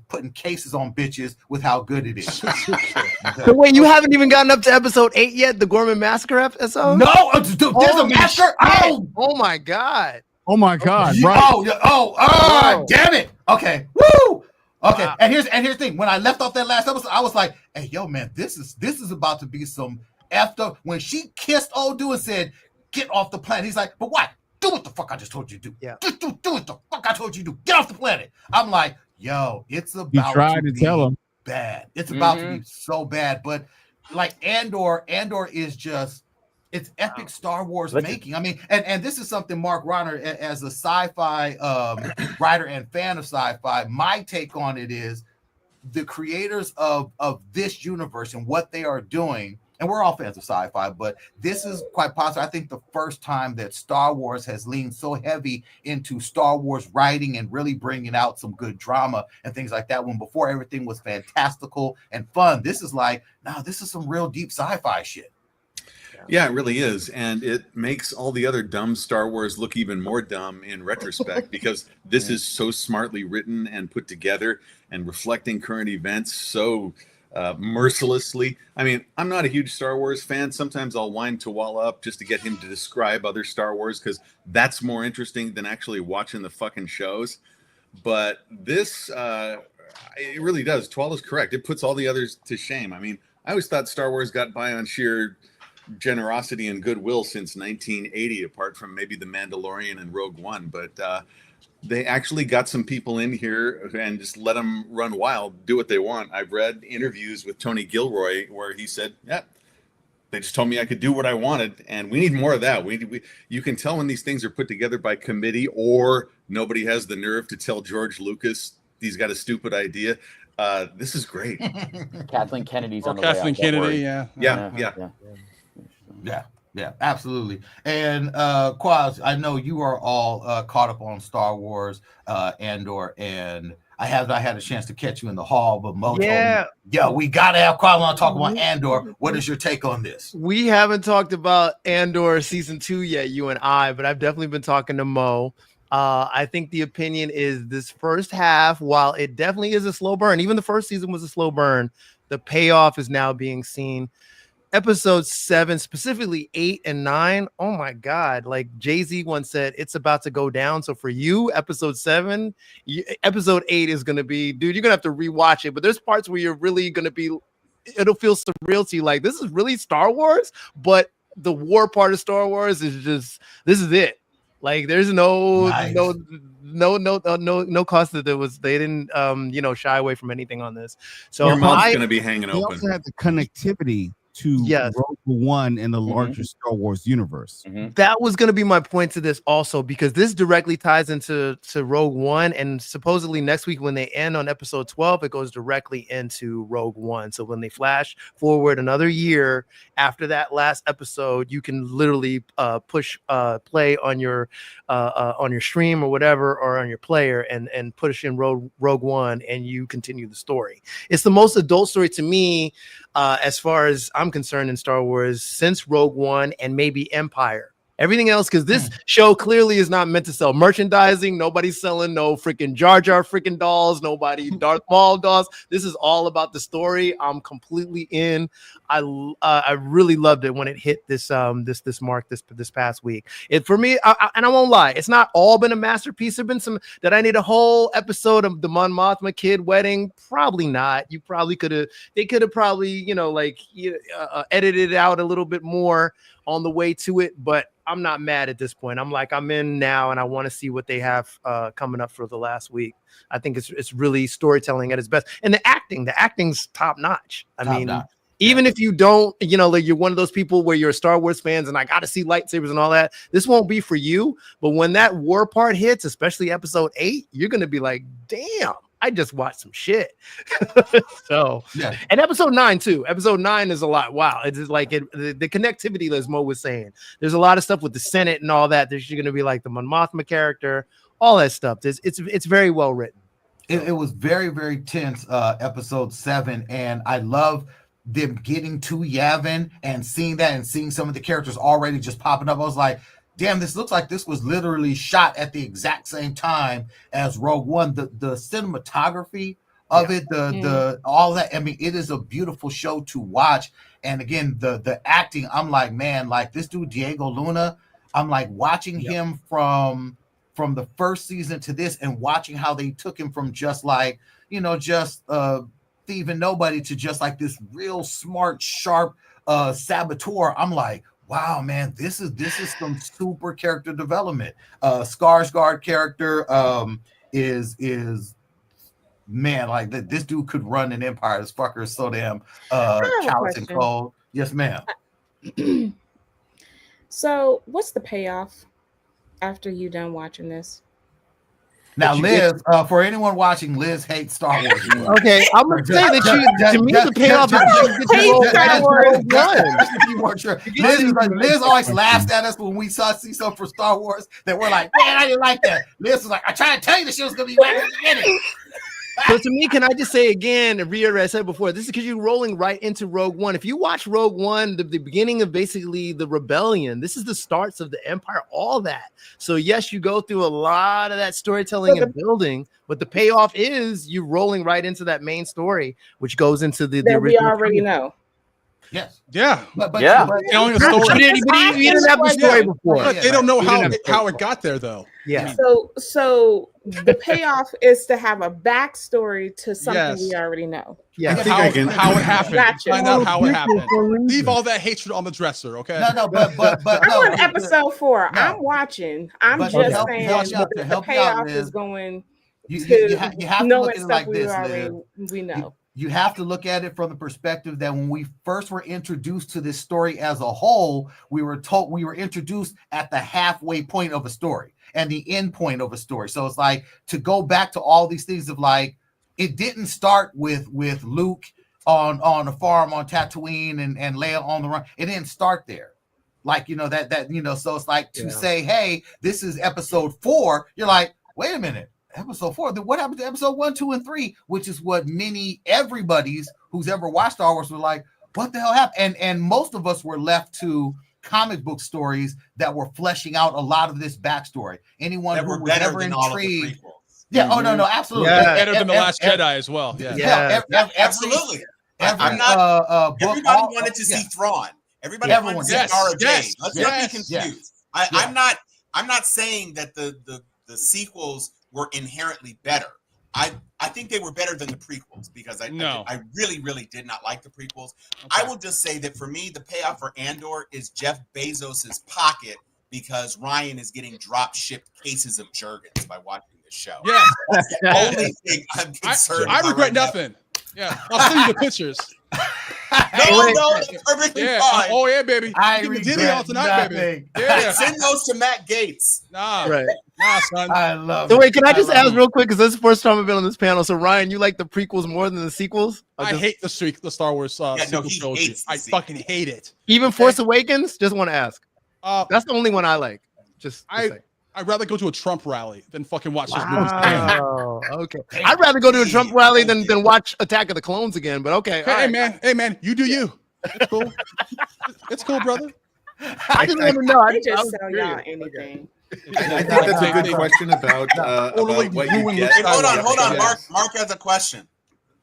putting cases on bitches with how good it is. So wait, you haven't even gotten up to episode 8 yet, the Gorman Massacre episode? No, there's a massacre. Oh my god. Oh my god! Right. Damn it! Okay, woo! Okay, wow. and here's the thing. When I left off that last episode, I was like, "Hey, yo, man, this is about to be some effed up." When she kissed old dude and said, "Get off the planet," he's like, "But why? Do what the fuck I just told you to do. Yeah, just do what the fuck I told you to do. Get off the planet." I'm like, "Yo, it's about to tell him bad. It's about to be so bad." But like Andor is just. It's epic Star Wars making. I mean, and this is something Mark Reiner, as a sci-fi writer and fan of sci-fi, my take on it is the creators of this universe and what they are doing. And we're all fans of sci-fi, but this is quite possibly, I think, the first time that Star Wars has leaned so heavy into Star Wars writing and really bringing out some good drama and things like that. When before everything was fantastical and fun, this is like, no, this is some real deep sci-fi shit. Yeah, it really is. And it makes all the other dumb Star Wars look even more dumb in retrospect, because this is so smartly written and put together and reflecting current events so mercilessly. I mean, I'm not a huge Star Wars fan. Sometimes I'll wind Tawala up just to get him to describe other Star Wars, because that's more interesting than actually watching the fucking shows. But this, it really does. Tawala's correct. It puts all the others to shame. I mean, I always thought Star Wars got by on sheer generosity and goodwill since 1980, apart from maybe The Mandalorian and Rogue One, but they actually got some people in here and just let them run wild, do what they want. I've read interviews with Tony Gilroy where he said, yeah, they just told me I could do what I wanted, and we need more of that. You can tell when these things are put together by committee, or nobody has the nerve to tell George Lucas, he's got a stupid idea. This is great. Kathleen Kennedy's on the Kathleen way out. Don't worry. Kennedy, Yeah, absolutely. And Quaz, I know you are all caught up on Star Wars, Andor, and I have not had a chance to catch you in the hall, but Mo told me, we gotta have Quaz on talk about Andor. What is your take on this? We haven't talked about Andor season 2 yet, you and I, but I've definitely been talking to Mo. I think the opinion is this first half, while it definitely is a slow burn, even the first season was a slow burn, the payoff is now being seen. Episode 7, specifically 8 and 9. Oh my God. Like Jay-Z once said, it's about to go down. So for you, episode 7, episode 8 is going to be, dude, you're going to have to rewatch it. But there's parts where you're really going to be, it'll feel surreal to you. Like, this is really Star Wars, but the war part of Star Wars is just, this is it. Like, there's no cost that there was. They didn't, shy away from anything on this. So your mouth's going to be hanging They open. also have the connectivity to Rogue One in the larger Star Wars universe. That was going to be my point to this also, because this directly ties into Rogue One, and supposedly next week when they end on episode 12, it goes directly into Rogue One. So when they flash forward another year after that last episode, you can literally push play on your stream or whatever, or on your player, and push in Rogue One, and you continue the story. It's the most adult story to me, as far as I'm concerned, in Star Wars since Rogue One and maybe Empire. Everything else, because this show clearly is not meant to sell merchandising. Nobody's selling no freaking Jar Jar freaking dolls. Nobody Darth Maul dolls. This is all about the story. I'm completely in. I really loved it when it hit this mark this past week. It for me, and I won't lie, it's not all been a masterpiece. There've been some that I need a whole episode of the Mon Mothma kid wedding. Probably not. You probably could have. They could have probably edited it out a little bit more on the way to it, but I'm not mad at this point. I'm in now, and I want to see what they have coming up for the last week. I think it's really storytelling at its best, and the acting's top notch. Even if you don't, you're one of those people where you're Star Wars fans and I got to see lightsabers and all that, this won't be for you. But when that war part hits, especially episode 8, you're going to be like, damn, I just watched some shit. And episode 9 too. Episode 9 is a lot. Wow. It's just like the connectivity, as Mo was saying. There's a lot of stuff with the Senate and all that. There's going to be like the Mon Mothma character, all that stuff. It's very well written. It was very, very tense, episode 7. And I love them getting to Yavin and seeing that and seeing some of the characters already just popping up. I was like, damn, this looks like this was literally shot at the exact same time as Rogue One. The cinematography of it, the all that. I mean, it is a beautiful show to watch. And again, the acting, I'm like, man, like this dude Diego Luna, I'm like watching him from the first season to this, and watching how they took him from just like, thieving nobody to just like this real smart, sharp saboteur. I'm like, wow, man, this is some super character development. Skarsgård character is man, like this dude could run an empire. This fucker is so damn callous and cold. Yes, ma'am. So what's the payoff after you done watching this? Now, Liz, for anyone watching, Liz hates Star Wars. Okay, I'm gonna say that to me the payoff is Liz always laughs at us when we see something for Star Wars that we're like, man, I didn't like that. Liz was like, I tried to tell you the shit was gonna be whack at the beginning. So to me, can I just say again, and reiterate, I said before, this is because you're rolling right into Rogue One. If you watch Rogue One, the beginning of basically the rebellion, this is the starts of the Empire, all that. So yes, you go through a lot of that storytelling and building, but the payoff is you rolling right into that main story, which goes into the that we original already know. Yes. Yeah. But you didn't have the story before. But they don't know how it got there, though. Yeah. So the payoff is to have a backstory to something we already know. Yeah. How it happened. Gotcha. Find out how it happened. Leave all that hatred on the dresser, okay? But I'm on episode 4. No. I'm watching. I'm just saying the payoff is going you have to look at it like this, we know. You have to look at it from the perspective that when we first were introduced to this story as a whole, we were introduced at the halfway point of a story. and the end point of a story. So it's like to go back to all these things of like, it didn't start with Luke on the farm on Tatooine and Leia on the run. It didn't start there. Like, so it's like to say, hey, this is episode 4. You're like, wait a minute, episode 4. Then what happened to episode 1, 2, and 3? Which is what everybody's who's ever watched Star Wars were like, what the hell happened? And most of us were left to comic book stories that were fleshing out a lot of this backstory. Anyone That who were was better ever than all of the intrigued. prequels. Yeah. Oh no, absolutely. Yeah. Better than the Last Jedi as well. Yeah. Absolutely. I'm not. Everybody wanted to see Thrawn. Everybody wanted to see Cara Jade. Let's not be confused. I'm not saying that the sequels were inherently better. I think they were better than the prequels because I really, really did not like the prequels. Okay. I will just say that for me, the payoff for Andor is Jeff Bezos's pocket because Ryan is getting drop shipped cases of Jergens by watching this show. Yeah, that's the only thing I'm concerned about. I regret nothing. Yeah, I'll send you the pictures. No, that's perfectly fine. Oh yeah, baby. I regret all tonight, baby. Yeah. Send those to Matt Gates. Nah, son. I love. So wait, can I just ask real quick because this is the first time I've been on this panel. So Ryan, you like the prequels more than the sequels? I hate the Star Wars sequel trilogy. I fucking hate it. Even Force Awakens. Just want to ask. That's the only one I like. I'd rather go to a Trump rally than fucking watch those movies. Oh, okay. I'd rather go to a Trump rally than watch Attack of the Clones again. But okay. Hey man, you do you. It's cool. It's cool, brother. I just want to know. They just sell y'all anything. I think that's a good question about what you get. Hold on. Mark has a question.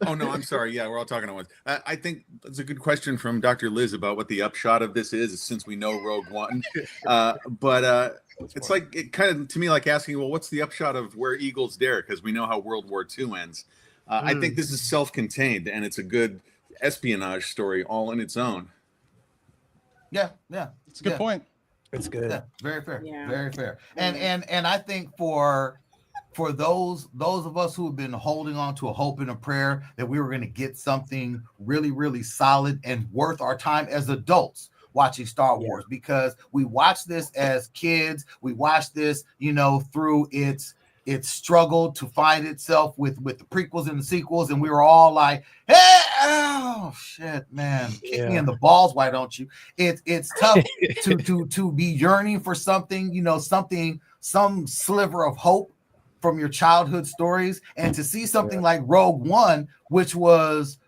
Oh no, I'm sorry. Yeah, we're all talking at once. I think that's a good question from Dr. Liz about what the upshot of this is, since we know Rogue One. But it's like it kind of to me like asking, well, what's the upshot of Where Eagles Dare? Because we know how World War II ends. I think this is self-contained and it's a good espionage story all in its own. Yeah, it's a good point. It's good. Yeah, very fair. Yeah. Very fair. And I think for those of us who have been holding on to a hope and a prayer that we were going to get something really, really solid and worth our time as adults watching Star Wars, because we watched this as kids. We watched this, through its struggle to find itself with the prequels and the sequels, and we were all like, hey, oh shit, man, kick me in the balls, why don't you? It's tough to be yearning for something, some sliver of hope from your childhood stories, and to see something like Rogue One, which was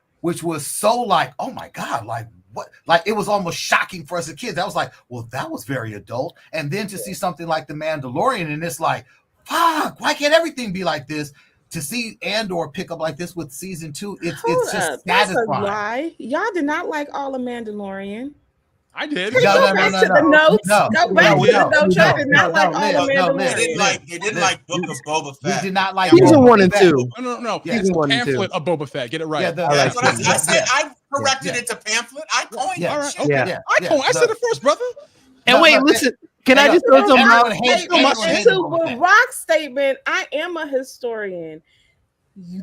so like, oh my god, like what, like it was almost shocking for us as kids. I was like, well, that was very adult. And then to see something like The Mandalorian, and it's like, fuck, why can't everything be like this? To see Andor pick up like this with season 2, it's just satisfying. That's a lie. Y'all did not like all of Mandalorian. I did. Go back to the notes. Go back to the notes. Y'all did not like all of Mandalorian. They didn't like Book of Boba Fett. We did not like season 1 and 2. No. Season 1 and 2. Pamphlet of Boba Fett. Get it right. Yeah, that's what I said. I corrected it to pamphlet. I coined it. All right. Shit. Okay. I said it first, brother. And wait, listen. Can I just throw something out? To Rock's statement, I am a historian.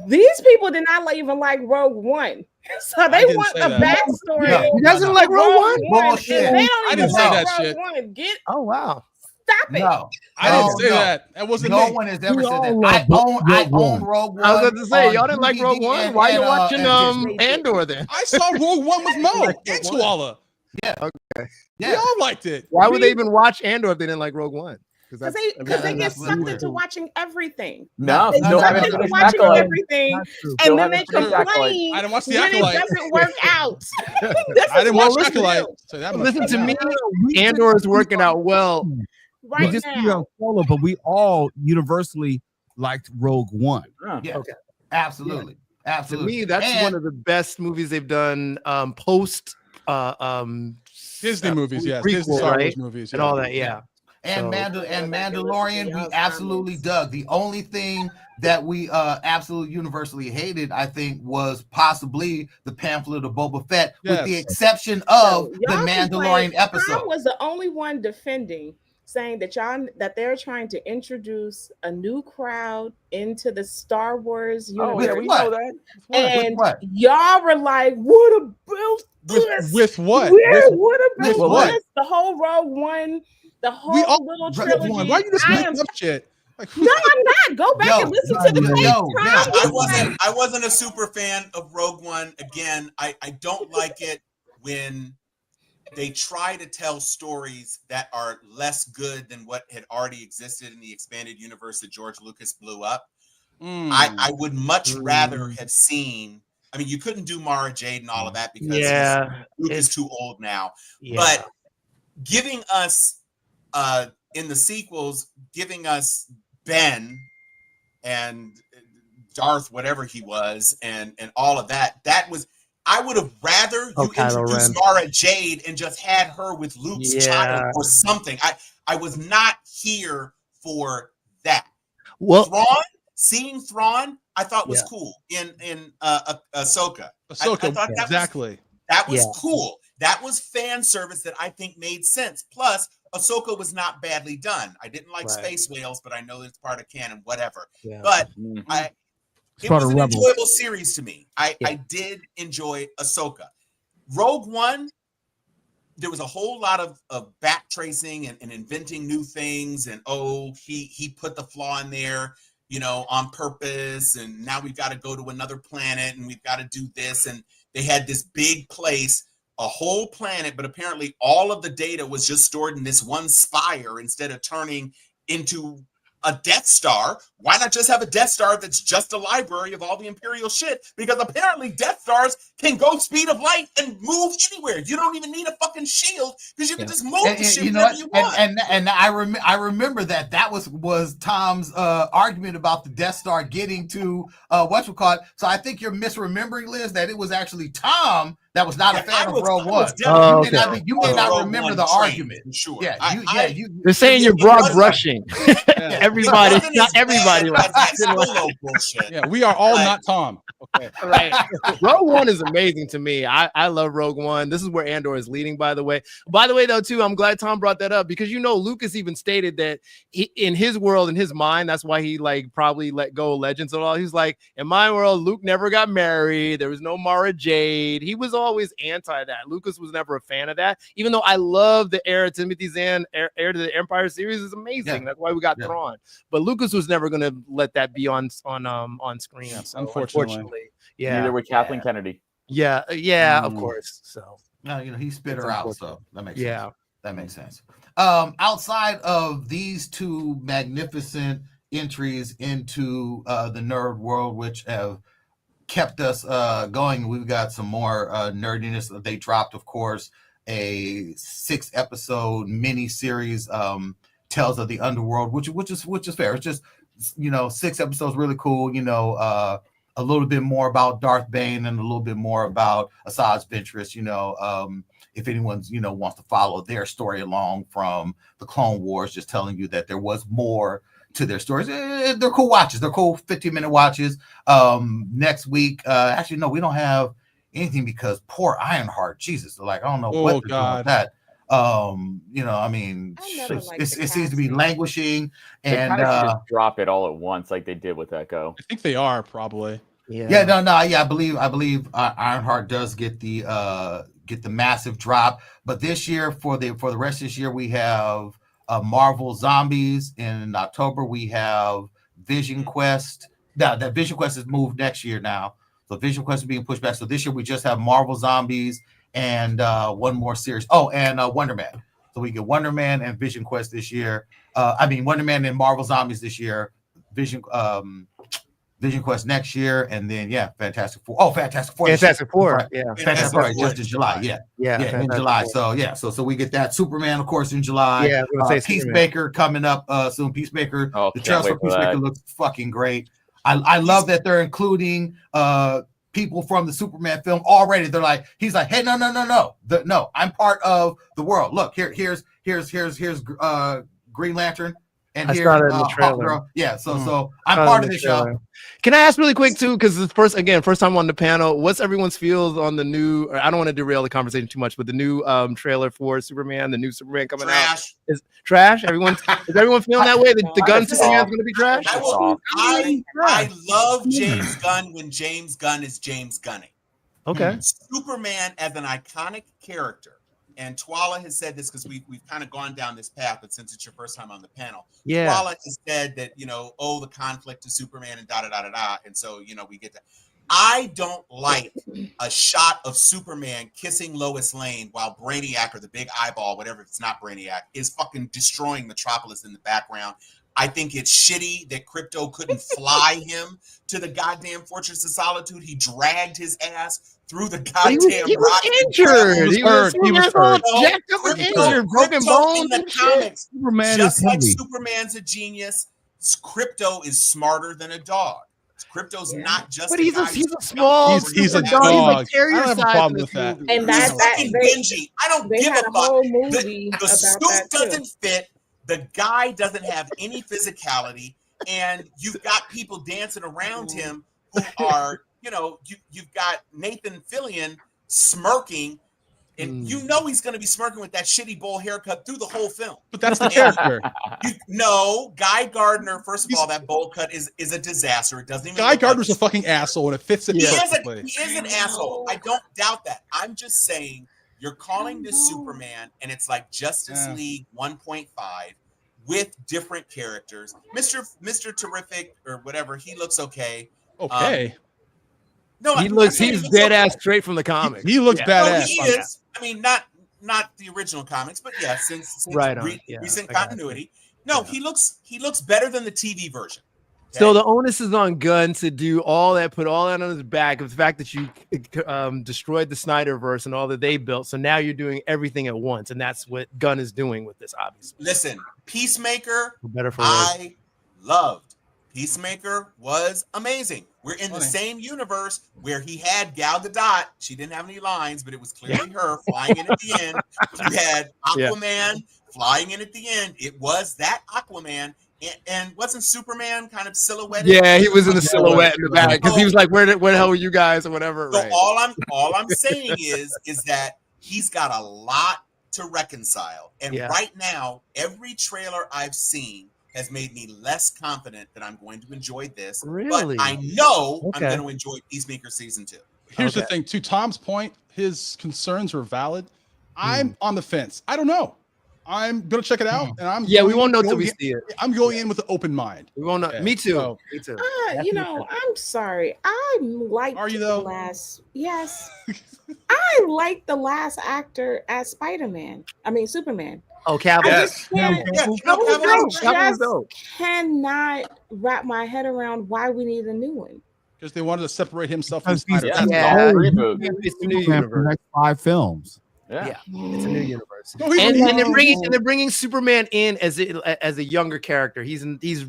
These people did not even like Rogue One, so they want a backstory. No. You guys didn't like Rogue One? Bullshit. They don't I even didn't say like that Rogue shit. One. Oh wow! Stop it! No, I didn't say that. That wasn't no me. one has ever said that. I own Rogue One. I was about to say, y'all didn't like Rogue One. Why are you watching Andor then? I saw Rogue One with Mo and Tuala. Yeah. Okay. Yeah. We all liked it. Why would they even watch Andor if they didn't like Rogue One? Because they get sucked into watching everything. No, they sucked into watching everything, and then they complain I didn't watch the when Acolyte. it doesn't work out. I didn't watch Acolyte. So listen to me. Andor is working out well right just now. Solo, but we all universally liked Rogue One. Yeah. Okay. Absolutely. Yeah. Absolutely. To me, that's one of the best movies they've done post Disney movies, yes. prequel, Disney Star Wars right? movies, and all that, yeah. And Mandalorian, we absolutely dug. The only thing that we absolutely universally hated, I think, was possibly the pamphlet of Boba Fett, with the exception of the Mandalorian episode. I was the only one defending, saying that they're trying to introduce a new crowd into the Star Wars universe. Oh, yeah, we know that. And y'all were like, what about With what? What with about what? this? The whole Rogue One, the whole little trilogy. Why are you just making up shit? Like, no, I'm not. Go back and listen to the tapes. I wasn't a super fan of Rogue One. Again, I don't like it when they try to tell stories that are less good than what had already existed in the expanded universe that George Lucas blew up. I would much rather have seen. I mean, you couldn't do Mara Jade and all of that because Luke is too old now. Yeah. But giving us in the sequels, giving us Ben and Darth, whatever he was, and all of that, that was. I would have rather you introduced Mara Jade and just had her with Luke's child or something. I was not here for that. Well, Thrawn, seeing Thrawn, I thought was cool in Ahsoka. Ahsoka, I thought that was cool. That was fan service that I think made sense. Plus, Ahsoka was not badly done. I didn't like Space Whales, but I know it's part of canon, whatever. Yeah. But it was an enjoyable series to me. I did enjoy Ahsoka. Rogue One, there was a whole lot of back tracing and inventing new things. And he put the flaw in there, on purpose. And now we've got to go to another planet and we've got to do this. And they had this big place, a whole planet, but apparently all of the data was just stored in this one spire instead of turning into a Death Star. Why not just have a Death Star that's just a library of all the Imperial shit? Because apparently Death Stars can go speed of light and move anywhere. You don't even need a fucking shield because you can just move the shit wherever you want. And I remember that was Tom's argument about the Death Star getting to whatchamacallit. So I think you're misremembering, Liz, that it was actually Tom that was not a fan of Rogue One. You may not remember the argument. Sure. They're saying you're broad brushing. Everybody, not everybody. Yeah, we are all not Tom. Okay. Right. Rogue One is amazing to me. I love Rogue One. This is where Andor is leading, by the way. By the way, though, too, I'm glad Tom brought that up because Lucas even stated that in his world, in his mind, that's why he probably let go of Legends and all. He's like, in my world, Luke never got married. There was no Mara Jade. He was always anti that. Lucas was never a fan of that. Even though I love the Heir to Timothy Zahn, Heir to the Empire series is amazing. Yeah. That's why we got Thrawn. But Lucas was never going to let that be on screen. Yes, so, unfortunately. Yeah. Neither with Kathleen Kennedy. Yeah, of course. So no, he spit her out. So that makes sense. Yeah, that makes sense. Outside of these two magnificent entries into the nerd world, which have kept us going, we've got some more nerdiness that they dropped. Of course, a 6-episode mini series. Tales of the Underworld, which is fair. It's just 6 episodes, really cool. A little bit more about Darth Bane and a little bit more about Asajj Ventress. If anyone's wants to follow their story along from the Clone Wars, just telling you that there was more to their stories. They're cool watches. They're cool 15-minute watches. Next week, actually no, we don't have anything because poor Ironheart. Jesus, I don't know what they're doing with that. It seems to be languishing, and just drop it all at once like they did with Echo. I think they are probably. I believe Ironheart does get the massive drop. But this year, for the rest of this year, we have Marvel Zombies. In October, we have Vision Quest. Now that Vision Quest is moved next year now, so Vision Quest is being pushed back. So this year we just have Marvel Zombies and one more series. And Wonder Man. So we get Wonder Man and Vision Quest this year. Wonder Man and Marvel Zombies this year. Vision Quest next year, and then Fantastic Four. Fantastic Four. Fantastic Four. Right. Yeah. Fantastic Four just in July. In July. So we get that. Superman, of course, in July. Yeah. Peacemaker coming up soon. Peacemaker. The trailer for Peacemaker looks fucking great. I love that they're including people from the Superman film already. They're like, he's like, hey, no, I'm part of the world. Look, here's Green Lantern, and here's Hawkgirl. Yeah, so I'm part of this show. Can I ask really quick too, because it's first time on the panel. What's everyone's feels on the new? I don't want to derail the conversation too much, but the new trailer for Superman, the new Superman coming out is trash. Is everyone feeling that way? The gun Superman is going to be trash. I love James Gunn when James Gunn is James Gunning. Okay. Superman as an iconic character, and Twala has said this because we've kind of gone down this path, but since it's your first time on the panel, Yeah. Twala has said that, the conflict to Superman and da-da-da-da-da, and so, we get that. I don't like a shot of Superman kissing Lois Lane while Brainiac, or the big eyeball, whatever, if it's not Brainiac, is fucking destroying Metropolis in the background. I think it's shitty that Crypto couldn't fly him to the goddamn Fortress of Solitude. He dragged his ass through the goddamn He was injured. He was hurt. Jacked up and injured, broken bones in the and shit. comics. Superman Just is like heavy. Superman's a genius, Crypto is smarter than a dog. Crypto's not just. But he's a small. He's a super dog. He's like I don't terrier have a size problem in with this that. movie. And He's that fucking Benji. I don't they give had a a fuck. whole movie The about suit that too. doesn't fit. The guy doesn't have any physicality, and you've got people dancing around him who are, you've got Nathan Fillion smirking, and he's going to be smirking with that shitty bowl haircut through the whole film. But that's the character. Guy Gardner. First of all, that bowl cut is a disaster. It doesn't even. Guy Gardner's a fucking asshole, and it fits it perfectly. He is an asshole. I don't doubt that. I'm just saying you're calling this Superman, and it's like Justice League 1.5 with different characters. Mr. Terrific or whatever, he looks okay. Okay. He's dead ass straight from the comics. He looks badass. No, he is. I mean, not the original comics, but yeah, since recent continuity. No, he looks better than the TV version. Okay? So the onus is on Gunn to do all that, put all that on his back of the fact that you destroyed the Snyderverse and all that they built. So now you're doing everything at once, and that's what Gunn is doing with this, obviously. Listen, Peacemaker, better for I loved. Peacemaker was amazing. We're in the same universe where he had Gal Gadot. She didn't have any lines, but it was clearly her flying in at the end. You had Aquaman flying in at the end. It was that Aquaman. And wasn't Superman kind of silhouetted? Yeah, he was in the silhouette in the back because he was like, "Where the hell were you guys?" or whatever. So right. all I'm saying is that he's got a lot to reconcile. And right now, every trailer I've seen has made me less confident that I'm going to enjoy this. Really? But I know I'm going to enjoy Peacemaker season 2. Here's the thing. To Tom's point, his concerns are valid. I'm on the fence. I don't know. I'm gonna check it out, and we won't know till we see it. I'm going in with an open mind. We won't know. Me too. So, me too. I'm sorry. I like. Are you though? Yes. I like the last actor as Spider-Man. I mean Superman. Oh, Cavill. Yes. I just cannot wrap my head around why we need a new one. Because they wanted to separate himself from Because Spider. It's a new universe. For the next 5 films. Yeah, it's a new universe. No, and they're bringing Superman in as a younger character. He's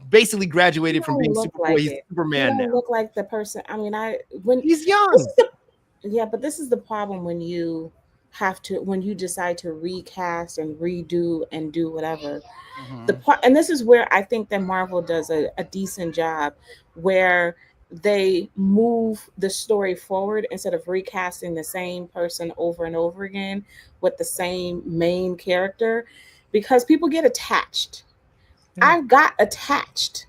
basically graduated from being Superboy. He's Superman now. Look like the person. I mean, when he's young. But this is the problem when you decide to recast and redo and do whatever. And this is where I think that Marvel does a decent job, where they move the story forward instead of recasting the same person over and over again with the same main character, because people get attached. I got attached.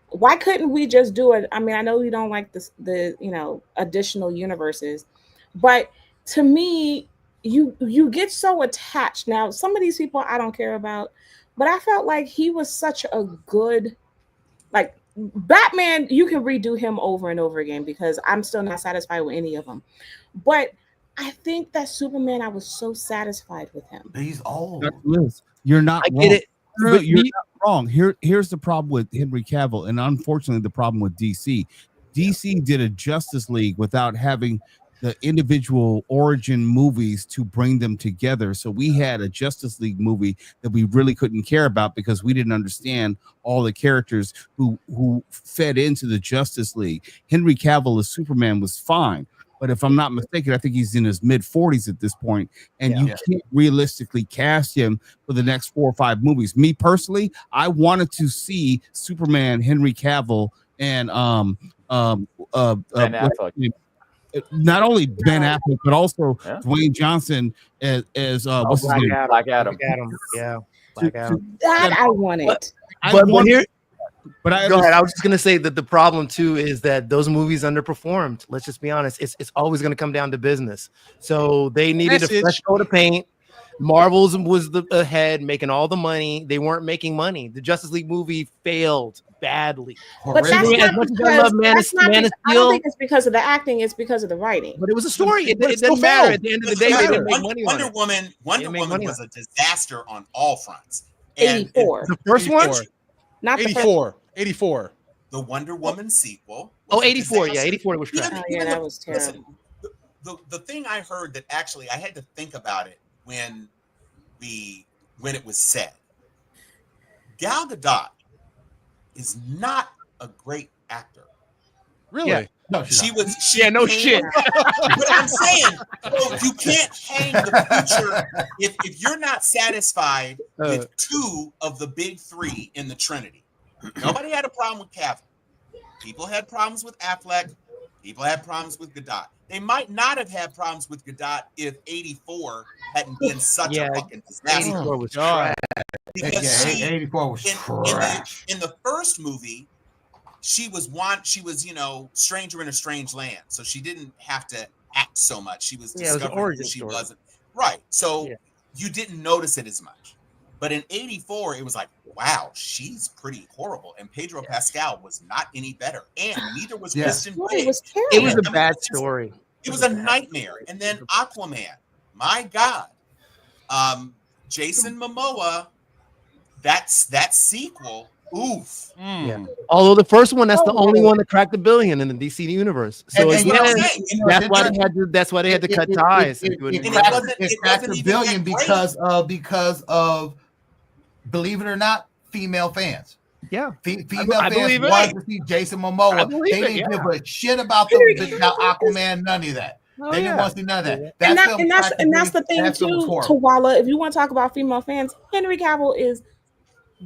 Why couldn't we just do it? I mean, I know you don't like the additional universes, but to me, you get so attached. Now, some of these people I don't care about, but I felt like he was such a good, like, Batman, you can redo him over and over again because I'm still not satisfied with any of them. But I think that Superman, I was so satisfied with him. He's old. You're not wrong. Get it. But you're not wrong. Here's the problem with Henry Cavill, and unfortunately the problem with DC. DC did a Justice League without having the individual origin movies to bring them together. So we had a Justice League movie that we really couldn't care about because we didn't understand all the characters who fed into the Justice League. Henry Cavill as Superman was fine, but if I'm not mistaken, I think he's in his mid-40s at this point, and you can't realistically cast him for the next 4 or 5 movies. Me personally, I wanted to see Superman, Henry Cavill, and not only Ben Affleck, but also Dwayne Johnson as what's his name? Black Adam. Yeah, Black Adam. That I wanted. But Go ahead. I was just gonna say that the problem too is that those movies underperformed. Let's just be honest. It's always gonna come down to business. So they needed a fresh coat of paint. Marvel's was the ahead, making all the money. They weren't making money. The Justice League movie failed badly. But that's As not much as I because love Man of I don't Steel, think it's because of the acting. It's because of the writing. but it was a story. It But it doesn't still matter. failed. At the end of the day, they didn't make money on Wonder it. Woman. Wonder make Woman money was on a disaster on all fronts. And 84. The first one? 84. Not the 84. 84. the Wonder Woman sequel. Oh, was a 84. Yeah, disaster. 84 was trash. Oh, yeah, that was terrible. Listen, the thing I heard that actually I had to think about it when it was said. Gal Gadot is not a great actor. Really? Yeah. No, She not. was. She Yeah, no came- shit. But I'm saying, well, you can't hang the future if you're not satisfied with two of the big three in the Trinity. Nobody had a problem with Cavill. People had problems with Affleck. People had problems with Gadot. They might not have had problems with Gadot if 84 hadn't been such a fucking disaster. 84 was God. trash. Because she, 84 was trash. in the first movie, she was stranger in a strange land, so she didn't have to act so much. She was Yeah, it was an discovering origin who she story. wasn't. Right. So Yeah. you didn't notice it as much. But in 84, it was like, wow, she's pretty horrible. And Pedro Pascal was not any better. And neither was Yeah. Kristen It Wiig. was terrible. It was I a mean, bad story. It was a nightmare. And then Aquaman, my God. Jason Momoa, that sequel, oof. Yeah. Although the first one, that's the only one that cracked $1 billion in the DC universe. So And what I'm again, saying, that's why they had to cut ties. It it cracked wasn't $1 even billion that because of, believe it or not, female fans. Yeah. Female I fans believe it. wanted to see Jason I Momoa. believe They it, didn't yeah. give a shit about about Aquaman, none of that. They didn't want to see none of that. And, That film and that's the practically- thing that film was too, horrible. Tawala. If you want to talk about female fans, Henry Cavill is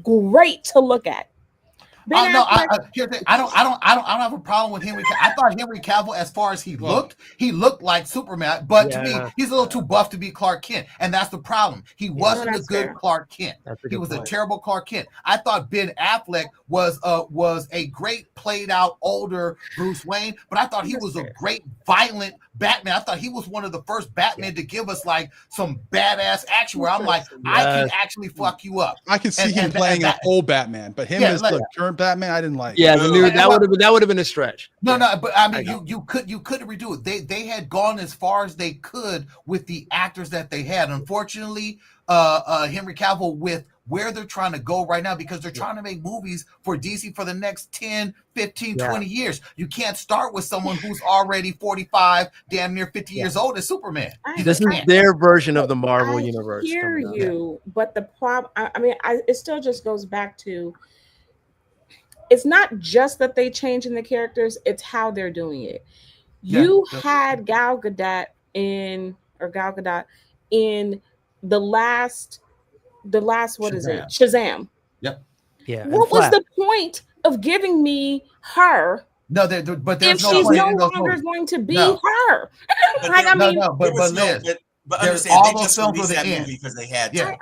great to look at. Ben No, Affleck- here's the thing. I don't have a problem with Henry. I thought Henry Cavill, as far as he looked like Superman. But to me, he's a little too buff to be Clark Kent, and that's the problem. He wasn't a that's good fair. Clark Kent. He was a terrible Clark Kent. I thought Ben Affleck was a great played out older Bruce Wayne, but I thought he was a great violent Batman. I thought he was one of the first Batman to give us like some badass action where I'm like, I can actually fuck you up. I can see him playing an old Batman, but him as the current Batman, I didn't like. Yeah, that would have been a stretch. No, but I mean, you couldn't redo it. They had gone as far as they could with the actors that they had. Unfortunately, Henry Cavill, with where they're trying to go right now, because they're trying to make movies for DC for the next 10, 15, 20 years. You can't start with someone who's already 45, damn near 50 years old as Superman. This is their version of the Marvel universe. I hear you, but the problem, it still just goes back to, it's not just that they changing the characters, it's how they're doing it. You had Gal Gadot in the last what is it? Shazam. Yep. Yeah. What was the point of giving me her? No, but there's if no she's point no in those longer movies. going to be No. her. But Liz, but there's understand, all they those just films released are the that end. movie because they had Yeah.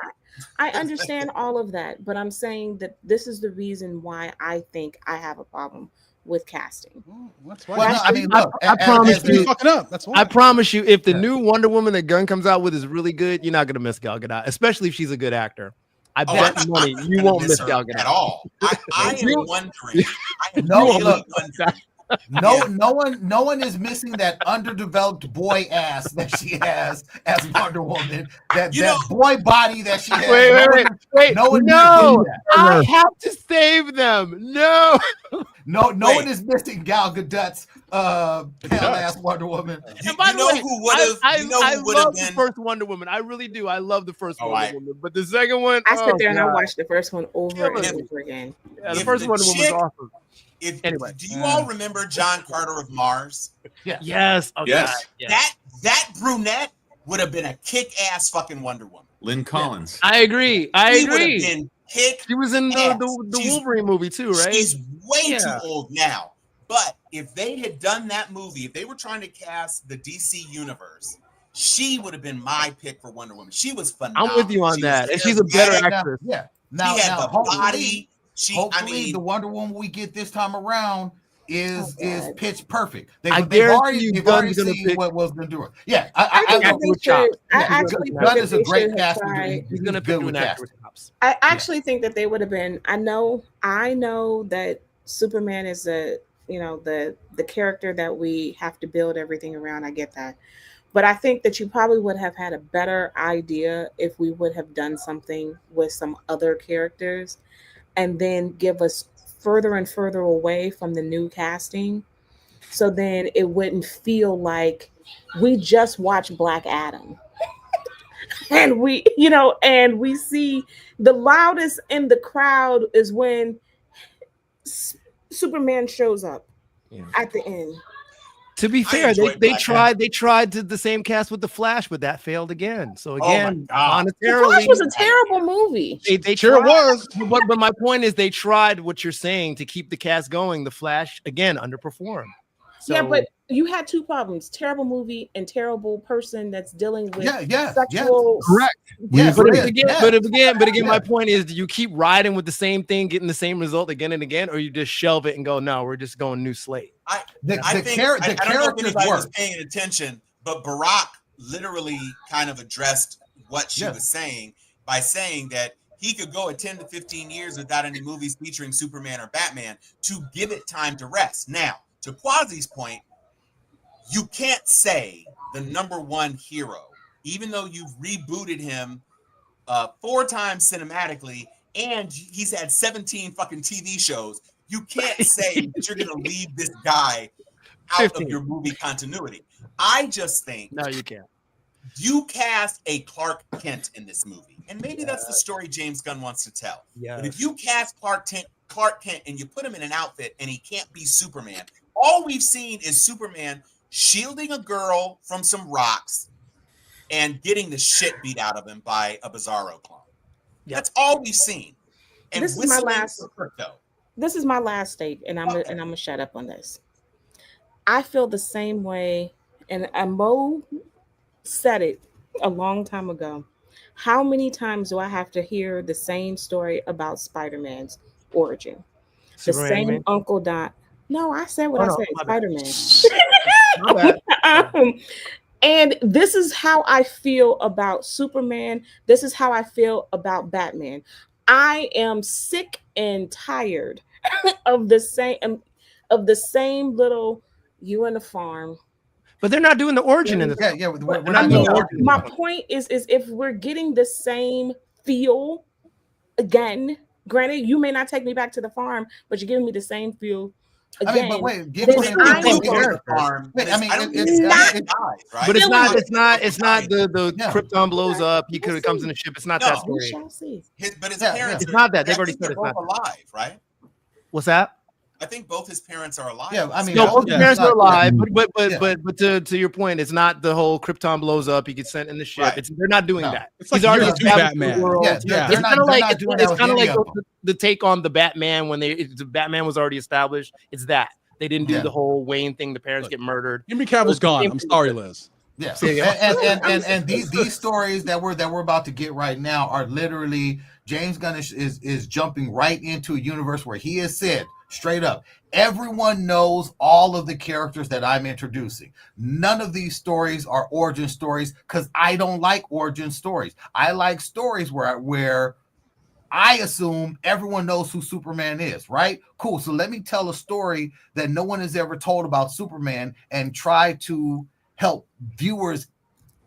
I understand all of that, but I'm saying that this is the reason why I think I have a problem with casting. That's why. Well, no, I mean, look, I promise you, fucking up. That's why. I promise you, if the new Wonder Woman that Gunn comes out with is really good, you're not gonna miss Gal Gadot, especially if she's a good actor. I bet money you won't miss Gal Gadot at all. I am wondering. No one is missing that underdeveloped boy ass that she has as Wonder Woman. That boy body that she has. Wait. No one I have to save them. No one is missing Gal Gadot's pale ass Wonder Woman. And by the way, who would have? I love the first Wonder Woman. I really do. I love the first Wonder Woman, but the second one, I sit there and I watch the first one over and Killing over again. Yeah, the first Wonder Woman was awesome. Anyway, do you all remember John Carter of Mars? Yes. Oh, Yes. God. That brunette would have been a kick-ass fucking Wonder Woman. Lynn Collins. I agree. She would have been She was in the Wolverine movie too, right? She's way too old now. But if they had done that movie, if they were trying to cast the DC universe, she would have been my pick for Wonder Woman. She was phenomenal. I'm with you on that, and she's a better actress. Yeah. She had the body. hopefully the Wonder Woman we get this time around is pitch perfect. They've already seen what was going to do it. Yeah, I actually think Gunn that is a they great should have caster. tried. He's gonna good with casting. I actually think that they would have been. I know that Superman is the character that we have to build everything around. I get that. But I think that you probably would have had a better idea if we would have done something with some other characters and then give us further and further away from the new casting. So then it wouldn't feel like we just watched Black Adam. And we see the loudest in the crowd is when Superman shows up at the end. To be fair, they tried the same cast with the Flash, but that failed again. So again, monetarily, the Flash was a terrible movie. They sure was. But my point is, they tried what you're saying to keep the cast going. The Flash again underperformed. So, yeah, but you had two problems: terrible movie and terrible person that's dealing with sexual. Correct. But again, my point is, do you keep riding with the same thing, getting the same result again and again, or you just shelve it and go, no, we're just going new slate? I don't know if anybody was paying attention, but Barack literally kind of addressed what she was saying by saying that he could go 10 to 15 years without any movies featuring Superman or Batman to give it time to rest. Now, to Quasi's point, you can't say the number one hero, even though you've rebooted him 4 times cinematically and he's had 17 fucking TV shows. You can't say that you're going to leave this guy out 15. Of your movie continuity. I just think no, you can't. You cast a Clark Kent in this movie, and maybe that's the story James Gunn wants to tell. Yes. But if you cast Clark Kent and you put him in an outfit and he can't be Superman, all we've seen is Superman shielding a girl from some rocks and getting the shit beat out of him by a Bizarro clone. Yep. That's all we've seen. And this is my last take, and I'm gonna shut up on this. I feel the same way, and Mo said it a long time ago. How many times do I have to hear the same story about Spider-Man's origin? Superman, the same Uncle Doc. No, I said what I said. Spider-Man. And this is how I feel about Superman. This is how I feel about Batman. I am sick and tired of the same little you in the farm. But they're not doing the origin in this. Yeah, we're not doing the origin. My point is if we're getting the same feel again, granted, you may not take me back to the farm, but you're giving me the same feel again. I mean, but wait, give me the farm. But it's not the Krypton blows up. He comes in the ship. It's not that story. But his parents, it's not that. They've already said it's not alive, right? What's that? I think both his parents are alive. Yeah, I mean, no, both his parents are alive. But to your point, it's not the whole Krypton blows up. He gets sent in the ship. Right. They're not doing that. It's like already Batman. It's kind of like the take on the Batman when the Batman was already established. It's that they didn't do the whole Wayne thing. The parents get murdered. Henry Cavill's gone. I'm sorry, Liz. Yeah, and these stories that we're about to get right now are literally James Gunn is jumping right into a universe where he has said straight up, everyone knows all of the characters that I'm introducing. None of these stories are origin stories because I don't like origin stories. I like stories where I assume everyone knows who Superman is, right? Cool. So let me tell a story that no one has ever told about Superman and try to help viewers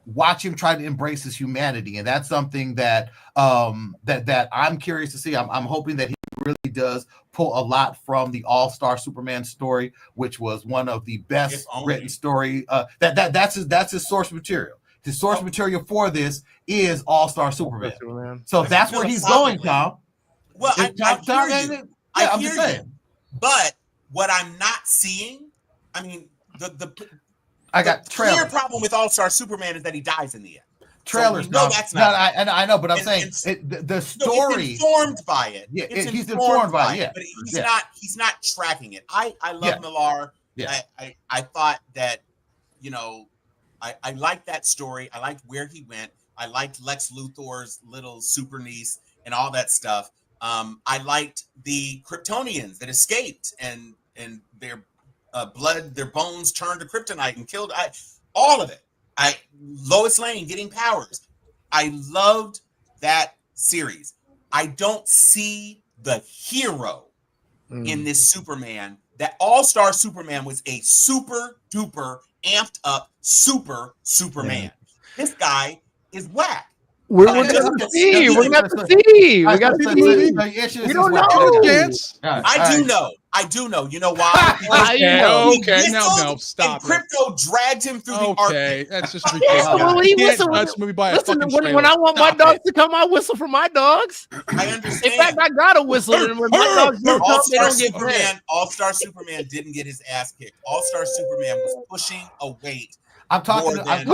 watch him try to embrace his humanity. And that's something that that I'm curious to see. I'm hoping that he really does pull a lot from the All-Star Superman story, which was one of the best written story. That's his source material. His source material for this is All-Star Superman. So that's where he's going, Tom. Well, I hear you. But what I'm not seeing, I mean, I got the clear problem with All-Star Superman is that he dies in the end. Trailers, so that's not. I know, but I'm saying the story. He's informed by it. Yeah, he's informed by it. Yeah, but he's not tracking it. I love Millar. Yeah. I thought that, I liked that story. I liked where he went. I liked Lex Luthor's little super niece and all that stuff. I liked the Kryptonians that escaped and their blood, their bones turned to kryptonite and killed. All of it. Lois Lane getting powers. I loved that series. I don't see the hero in this Superman. That All-Star Superman was a super duper amped up Superman. Yeah. This guy is whack. We're gonna see. We're gonna have to see. We got to see. We don't know. I do know. You know why? Okay. No, stop. Crypto dragged him through the arc. Okay, that's just ridiculous. That's movie by a fucking trailer. When I want my dogs to come, I whistle for my dogs. I understand. In fact, I got a whistle, and when my dogs don't come, they don't get mad. All-Star Superman didn't get his ass kicked. All-Star Superman was pushing a weight. I'm talking about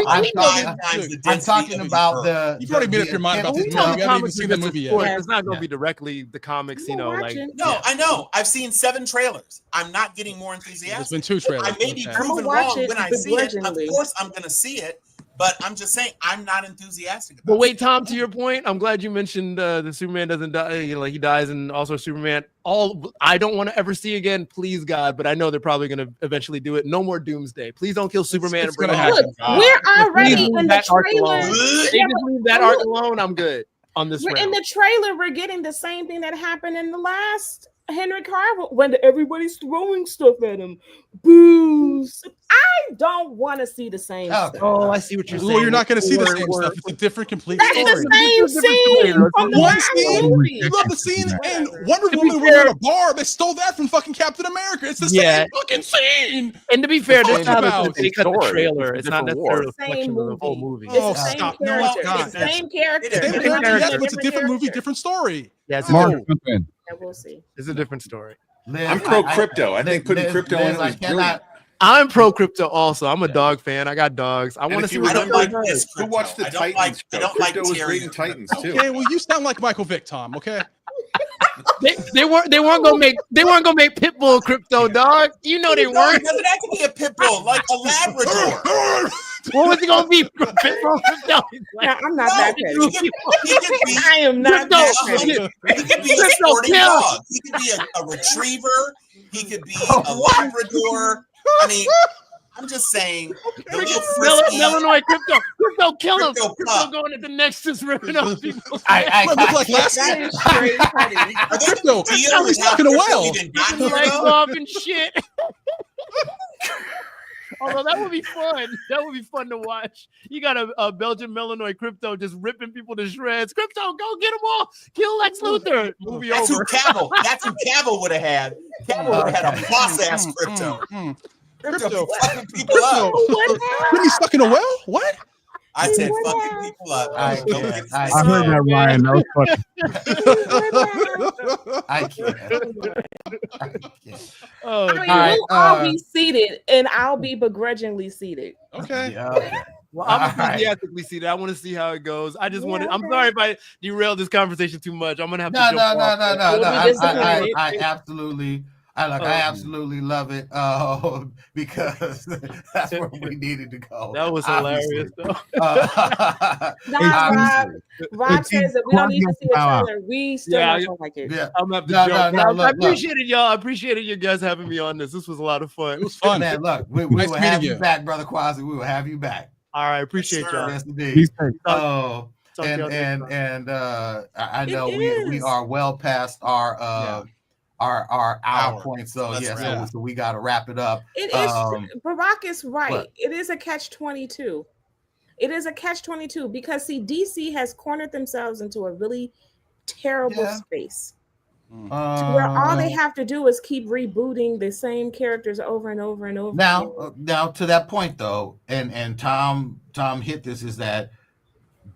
the. You've already made up your mind about this movie. You haven't even seen the movie yet. It's not going to be directly the comics, you know. Like no, I know. I've seen 7 trailers. I'm not getting more enthusiastic. There's been 2 trailers. I may be proven wrong when I see it. Of course, I'm going to see it. But I'm just saying, I'm not enthusiastic about it. But wait, Tom, to your point, I'm glad you mentioned the Superman doesn't die. You know, like he dies, and also Superman. I don't want to ever see again, please God. But I know they're probably going to eventually do it. No more Doomsday. Please don't kill Superman. Look, we're already in the trailer. They just leave that arc alone. I'm good on this. In the trailer, we're getting the same thing that happened in the last Henry Cavill when everybody's throwing stuff at him. Booze. I don't want to see the same stuff. Oh, I see what you're saying. Well, you're not going to see the same stuff. It's a different, complete That's story. the same scene from the One last scene. movie. You love the scene in Wonder Woman when they're at a bar. They stole that from fucking Captain America. It's the same fucking scene. And to be fair, they cut the trailer. It's not necessarily a reflection of the whole movie. Oh, stop. No, It's the same character. It's a different movie, different story. Yeah, we'll see. It's a different story. I'm pro crypto. I think putting crypto in was brilliant. I'm pro crypto also. I'm a dog fan. I got dogs. I want to see what Who watched the Titans show? Crypto was great in Titans too. Okay, well, you sound like Michael Vick, Tom. Okay. They weren't gonna make Pitbull crypto, dog. You know they weren't. It doesn't have to be a Pitbull, like a Labrador. What was it gonna be? Pitbull crypto? I'm not that petty. I am not that petty. He could be a sporting dog. He could be a retriever. He could be a Labrador. I mean, I'm just saying. Illinois crypto, kill him. Crypto going at the Nexus, ripping up people. I look like last year. Crypto, he's talking a whale. Legs off and shit. Although that would be fun. That would be fun to watch. You got a Belgian Illinois crypto just ripping people to shreds. Crypto, go get them all. Kill Lex Luthor. Movie That's over. That's who Cavill would have had. Cavill would have had a boss ass crypto. Crypto fucking people up. He's stuck in a well? What? I said fucking people up. I heard that, Ryan. That was funny. I can't. I'll be seated, and I'll be begrudgingly seated. Okay. Yeah. Well, I'm enthusiastically seated. I want to see how it goes. I just wanted. I'm sorry if I derailed this conversation too much. I'm gonna have to. No. I absolutely. I absolutely love it because that's where we needed to go. That was hilarious, though. Rob says that we don't need to see a trailer. We still don't like it. Yeah, I'm gonna have to joke. I appreciate it, y'all. I appreciated you guys having me on this. This was a lot of fun. It was fun, man. Look, we nice will have you back, brother Quasi. We will have you back. All right, appreciate y'all. Yes, indeed. Oh, and I know we are well past our hour point. So so we got to wrap it up. It is Barack is right. What? It is a catch-22. It is a catch-22 because DC has cornered themselves into a really terrible space. Where all they have to do is keep rebooting the same characters over and over and over. Now to that point though, and Tom hit this, is that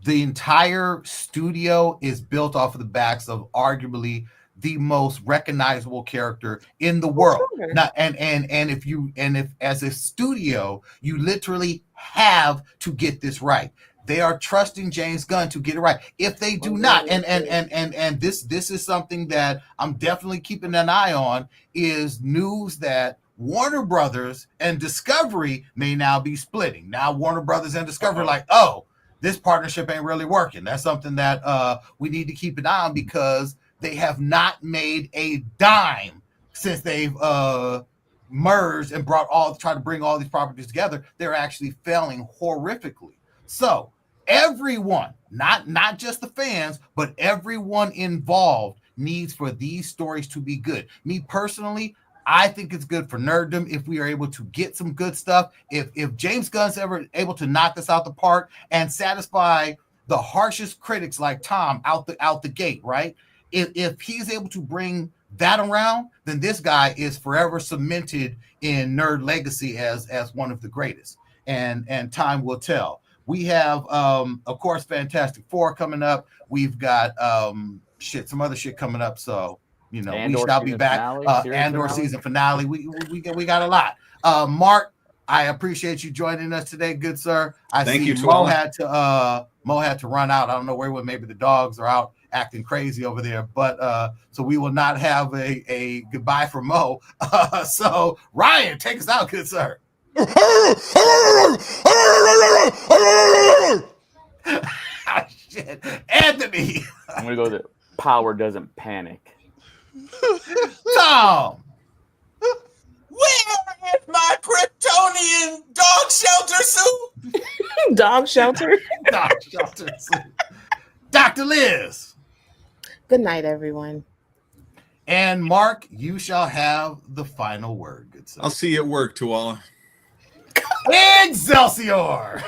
the entire studio is built off of the backs of arguably the most recognizable character in the world. Now, and if as a studio, you literally have to get this right. They are trusting James Gunn to get it right. If they do not, and this is something that I'm definitely keeping an eye on, is news that Warner Brothers and Discovery may now be splitting. Now Warner Brothers and Discovery like, oh, this partnership ain't really working. That's something that we need to keep an eye on, because They have not made a dime since they've merged and tried to bring all these properties together. They're actually failing horrifically. So everyone, not just the fans, but everyone involved needs for these stories to be good. Me personally, I think it's good for nerddom if we are able to get some good stuff. If James Gunn's ever able to knock this out the park and satisfy the harshest critics like Tom out the gate, right? If he's able to bring that around, then this guy is forever cemented in nerd legacy as one of the greatest. And time will tell. We have of course Fantastic Four coming up. We've got some other shit coming up. So we shall be back. Andor season finale. We got a lot. Mark, I appreciate you joining us today, good sir. Thank you. Mo had to run out. I don't know where he went. Maybe the dogs are out acting crazy over there. But so we will not have a goodbye for Mo. So Ryan, take us out, good sir. Oh, shit. Anthony. I'm gonna go with power doesn't panic. Tom. Where is my Kryptonian dog shelter suit? Dog shelter. Dog shelter suit. Dr. Liz. Good night, everyone. And Mark, you shall have the final word, good sir. I'll see you at work, Tuala. Excelsior.